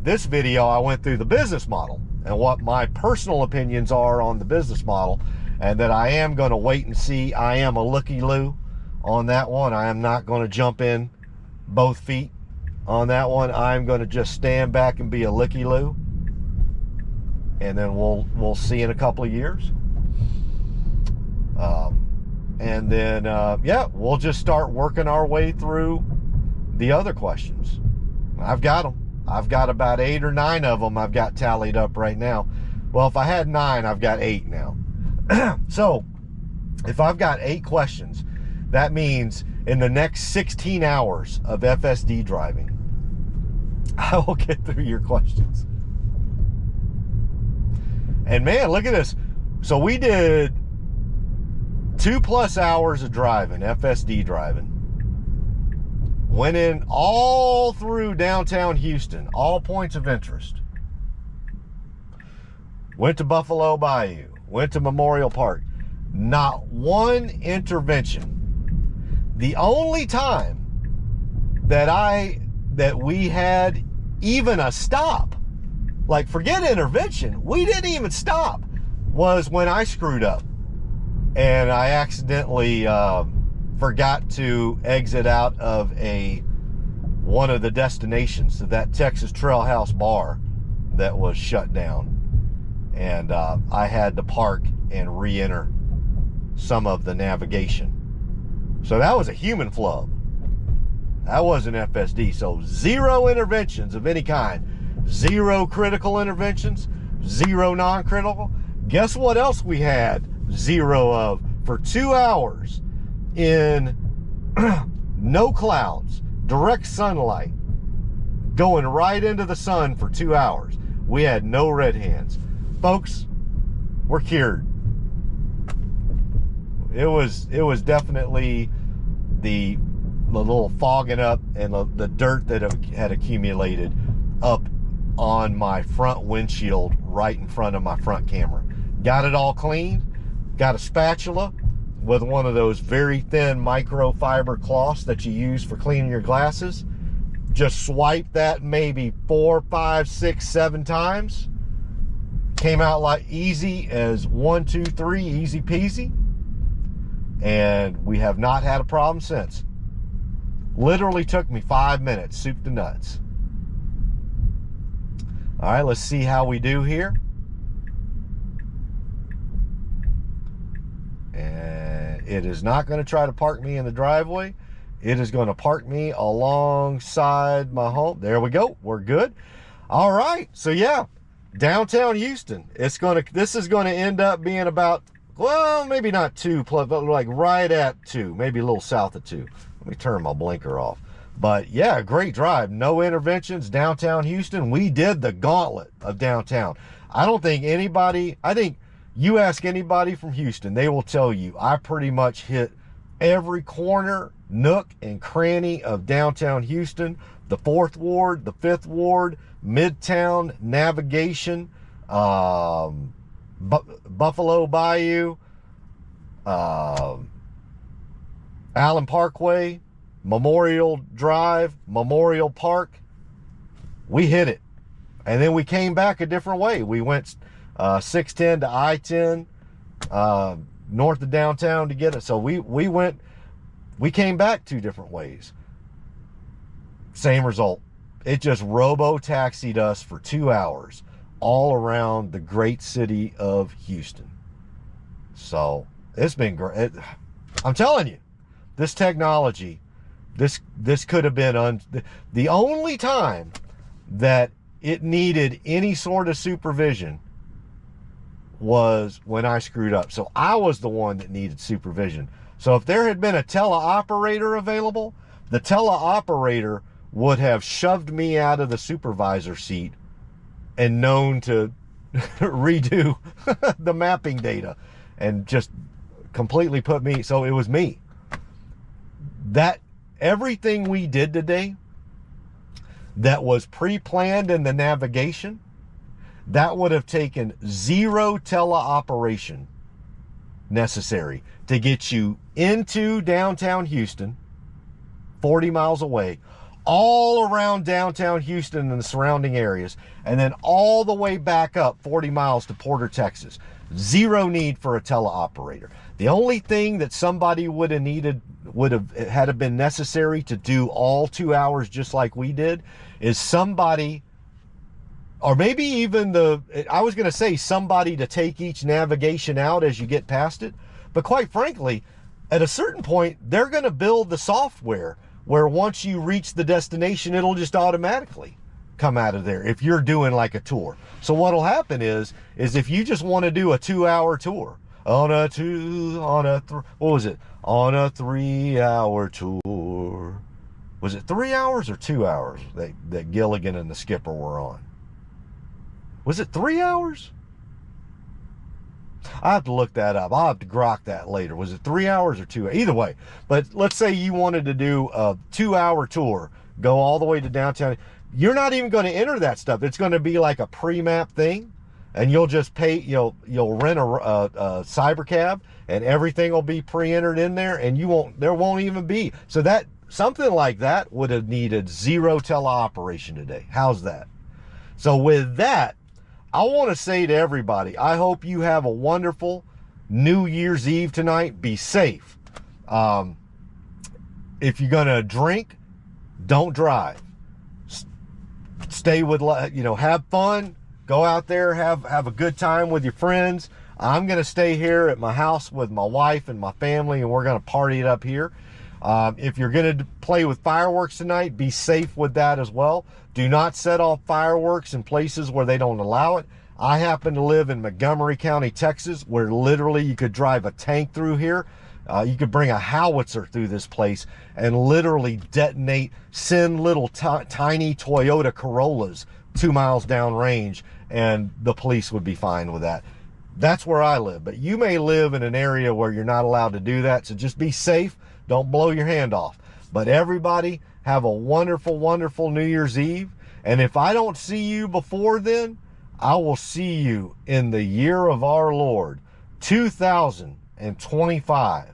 S1: This video, I went through the business model and what my personal opinions are on the business model, and that I am going to wait and see. I am a looky-loo on that one. I am not going to jump in both feet on that one. I'm going to just stand back and be a looky-loo, and then we'll see in a couple of years. And then yeah, we'll just start working our way through the other questions. I've got them. I've got about 8 or 9 of them I've got tallied up right now. Well, if I had 9, I've got 8 now. So if I've got 8 questions, that means in the next 16 hours of FSD driving, I will get through your questions. And man, look at this. So we did 2+ hours of driving, FSD driving. Went in all through downtown Houston, all points of interest. Went to Buffalo Bayou, went to Memorial Park. Not one intervention. The only time that we had even a stop, like forget intervention, we didn't even stop, was when I screwed up and I accidentally forgot to exit out of one of the destinations to that Texas Trail House bar that was shut down, and I had to park and re-enter some of the navigation. So that was a human flub. That wasn't FSD. So 0 interventions of any kind. 0 critical interventions, 0 non-critical. Guess what else we had 0 of for 2 hours in no clouds, direct sunlight, going right into the sun for 2 hours. We had no red hands. Folks, we're cured. It was definitely the little fogging up and the dirt that had accumulated up on my front windshield right in front of my front camera. Got it all cleaned, got a spatula with one of those very thin microfiber cloths that you use for cleaning your glasses. Just swipe that maybe 4, 5, 6, 7 times. Came out like easy as 1, 2, 3, easy peasy. And we have not had a problem since. Literally took me 5 minutes, soup to nuts. All right, let's see how we do here. And it is not going to try to park me in the driveway. It is going to park me alongside my home. There we go. We're good. All right. So yeah, downtown Houston. This is going to end up being about, well, maybe not 2, but like right at 2, maybe a little south of 2. Let me turn my blinker off. But yeah, great drive. No interventions. Downtown Houston. We did the gauntlet of downtown. I think you ask anybody from Houston, they will tell you I pretty much hit every corner, nook, and cranny of downtown Houston. The 4th Ward, the 5th Ward, Midtown, Navigation, Buffalo Bayou, Allen Parkway, Memorial Drive, Memorial Park. We hit it. And then we came back a different way. We went 610 to I-10 north of downtown to get it. So we came back 2 different ways. Same result. It just robo-taxied us for 2 hours all around the great city of Houston. So it's been great. I'm telling you, this technology, this could have been the only time that it needed any sort of supervision was when I screwed up. So I was the one that needed supervision. So if there had been a teleoperator available, the teleoperator would have shoved me out of the supervisor seat and known to redo the mapping data and just completely put me. So it was me. everything we did today that was pre-planned in the navigation, that would have taken 0 teleoperation necessary to get you into downtown Houston, 40 miles away, all around downtown Houston and the surrounding areas, and then all the way back up 40 miles to Porter, Texas. 0 need for a teleoperator. The only thing that somebody would have needed, had it been necessary to do all 2 hours just like we did, is somebody, or maybe even I was going to say somebody to take each navigation out as you get past it. But quite frankly, at a certain point, they're going to build the software where once you reach the destination, it'll just automatically come out of there if you're doing like a tour. So what'll happen is if you just want to do a 2-hour tour on a 3-hour tour. Was it 3 hours or 2 hours that Gilligan and the skipper were on? Was it 3 hours? I have to look that up. I'll have to grok that later. Was it 3 hours or 2? Either way. But let's say you wanted to do a 2-hour tour, go all the way to downtown. You're not even going to enter that stuff. It's going to be like a pre-map thing, and you'll just pay. You'll rent a Cybercab, and everything will be pre-entered in there, and there won't even be. So that something like that would have needed 0 teleoperation today. How's that? So with that, I want to say to everybody, I hope you have a wonderful New Year's Eve tonight. Be safe. If you're going to drink, don't drive. Stay with, have fun. Go out there, have a good time with your friends. I'm going to stay here at my house with my wife and my family, and we're going to party it up here. If you're going to play with fireworks tonight, be safe with that as well. Do not set off fireworks in places where they don't allow it. I happen to live in Montgomery County, Texas, where literally you could drive a tank through here. You could bring a howitzer through this place and literally detonate, send little tiny Toyota Corollas 2 miles down range, and the police would be fine with that. That's where I live. But you may live in an area where you're not allowed to do that, so just be safe. Don't blow your hand off. But everybody, have a wonderful, wonderful New Year's Eve. And if I don't see you before then, I will see you in the year of our Lord, 2025,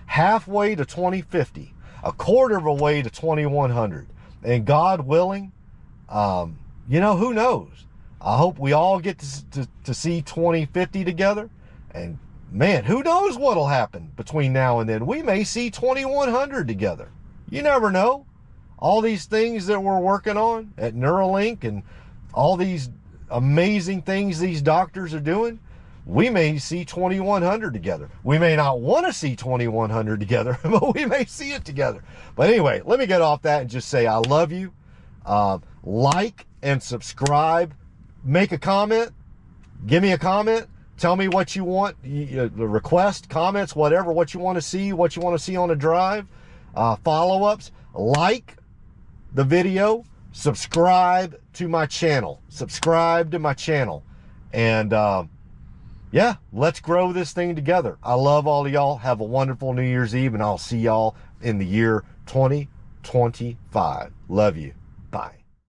S1: halfway to 2050, a quarter of a way to 2100. And God willing, who knows? I hope we all get to see 2050 together. And man, who knows what'll happen between now and then? We may see 2100 together. You never know. All these things that we're working on at Neuralink and all these amazing things these doctors are doing, we may see 2100 together. We may not want to see 2100 together, but we may see it together. But anyway, let me get off that and just say I love you. Like and subscribe. Make a comment. Give me a comment. Tell me what you want, request, comments, whatever, what you want to see on a drive, follow-ups. Like the video, subscribe to my channel. And yeah, let's grow this thing together. I love all of y'all. Have a wonderful New Year's Eve, and I'll see y'all in the year 2025. Love you. Bye.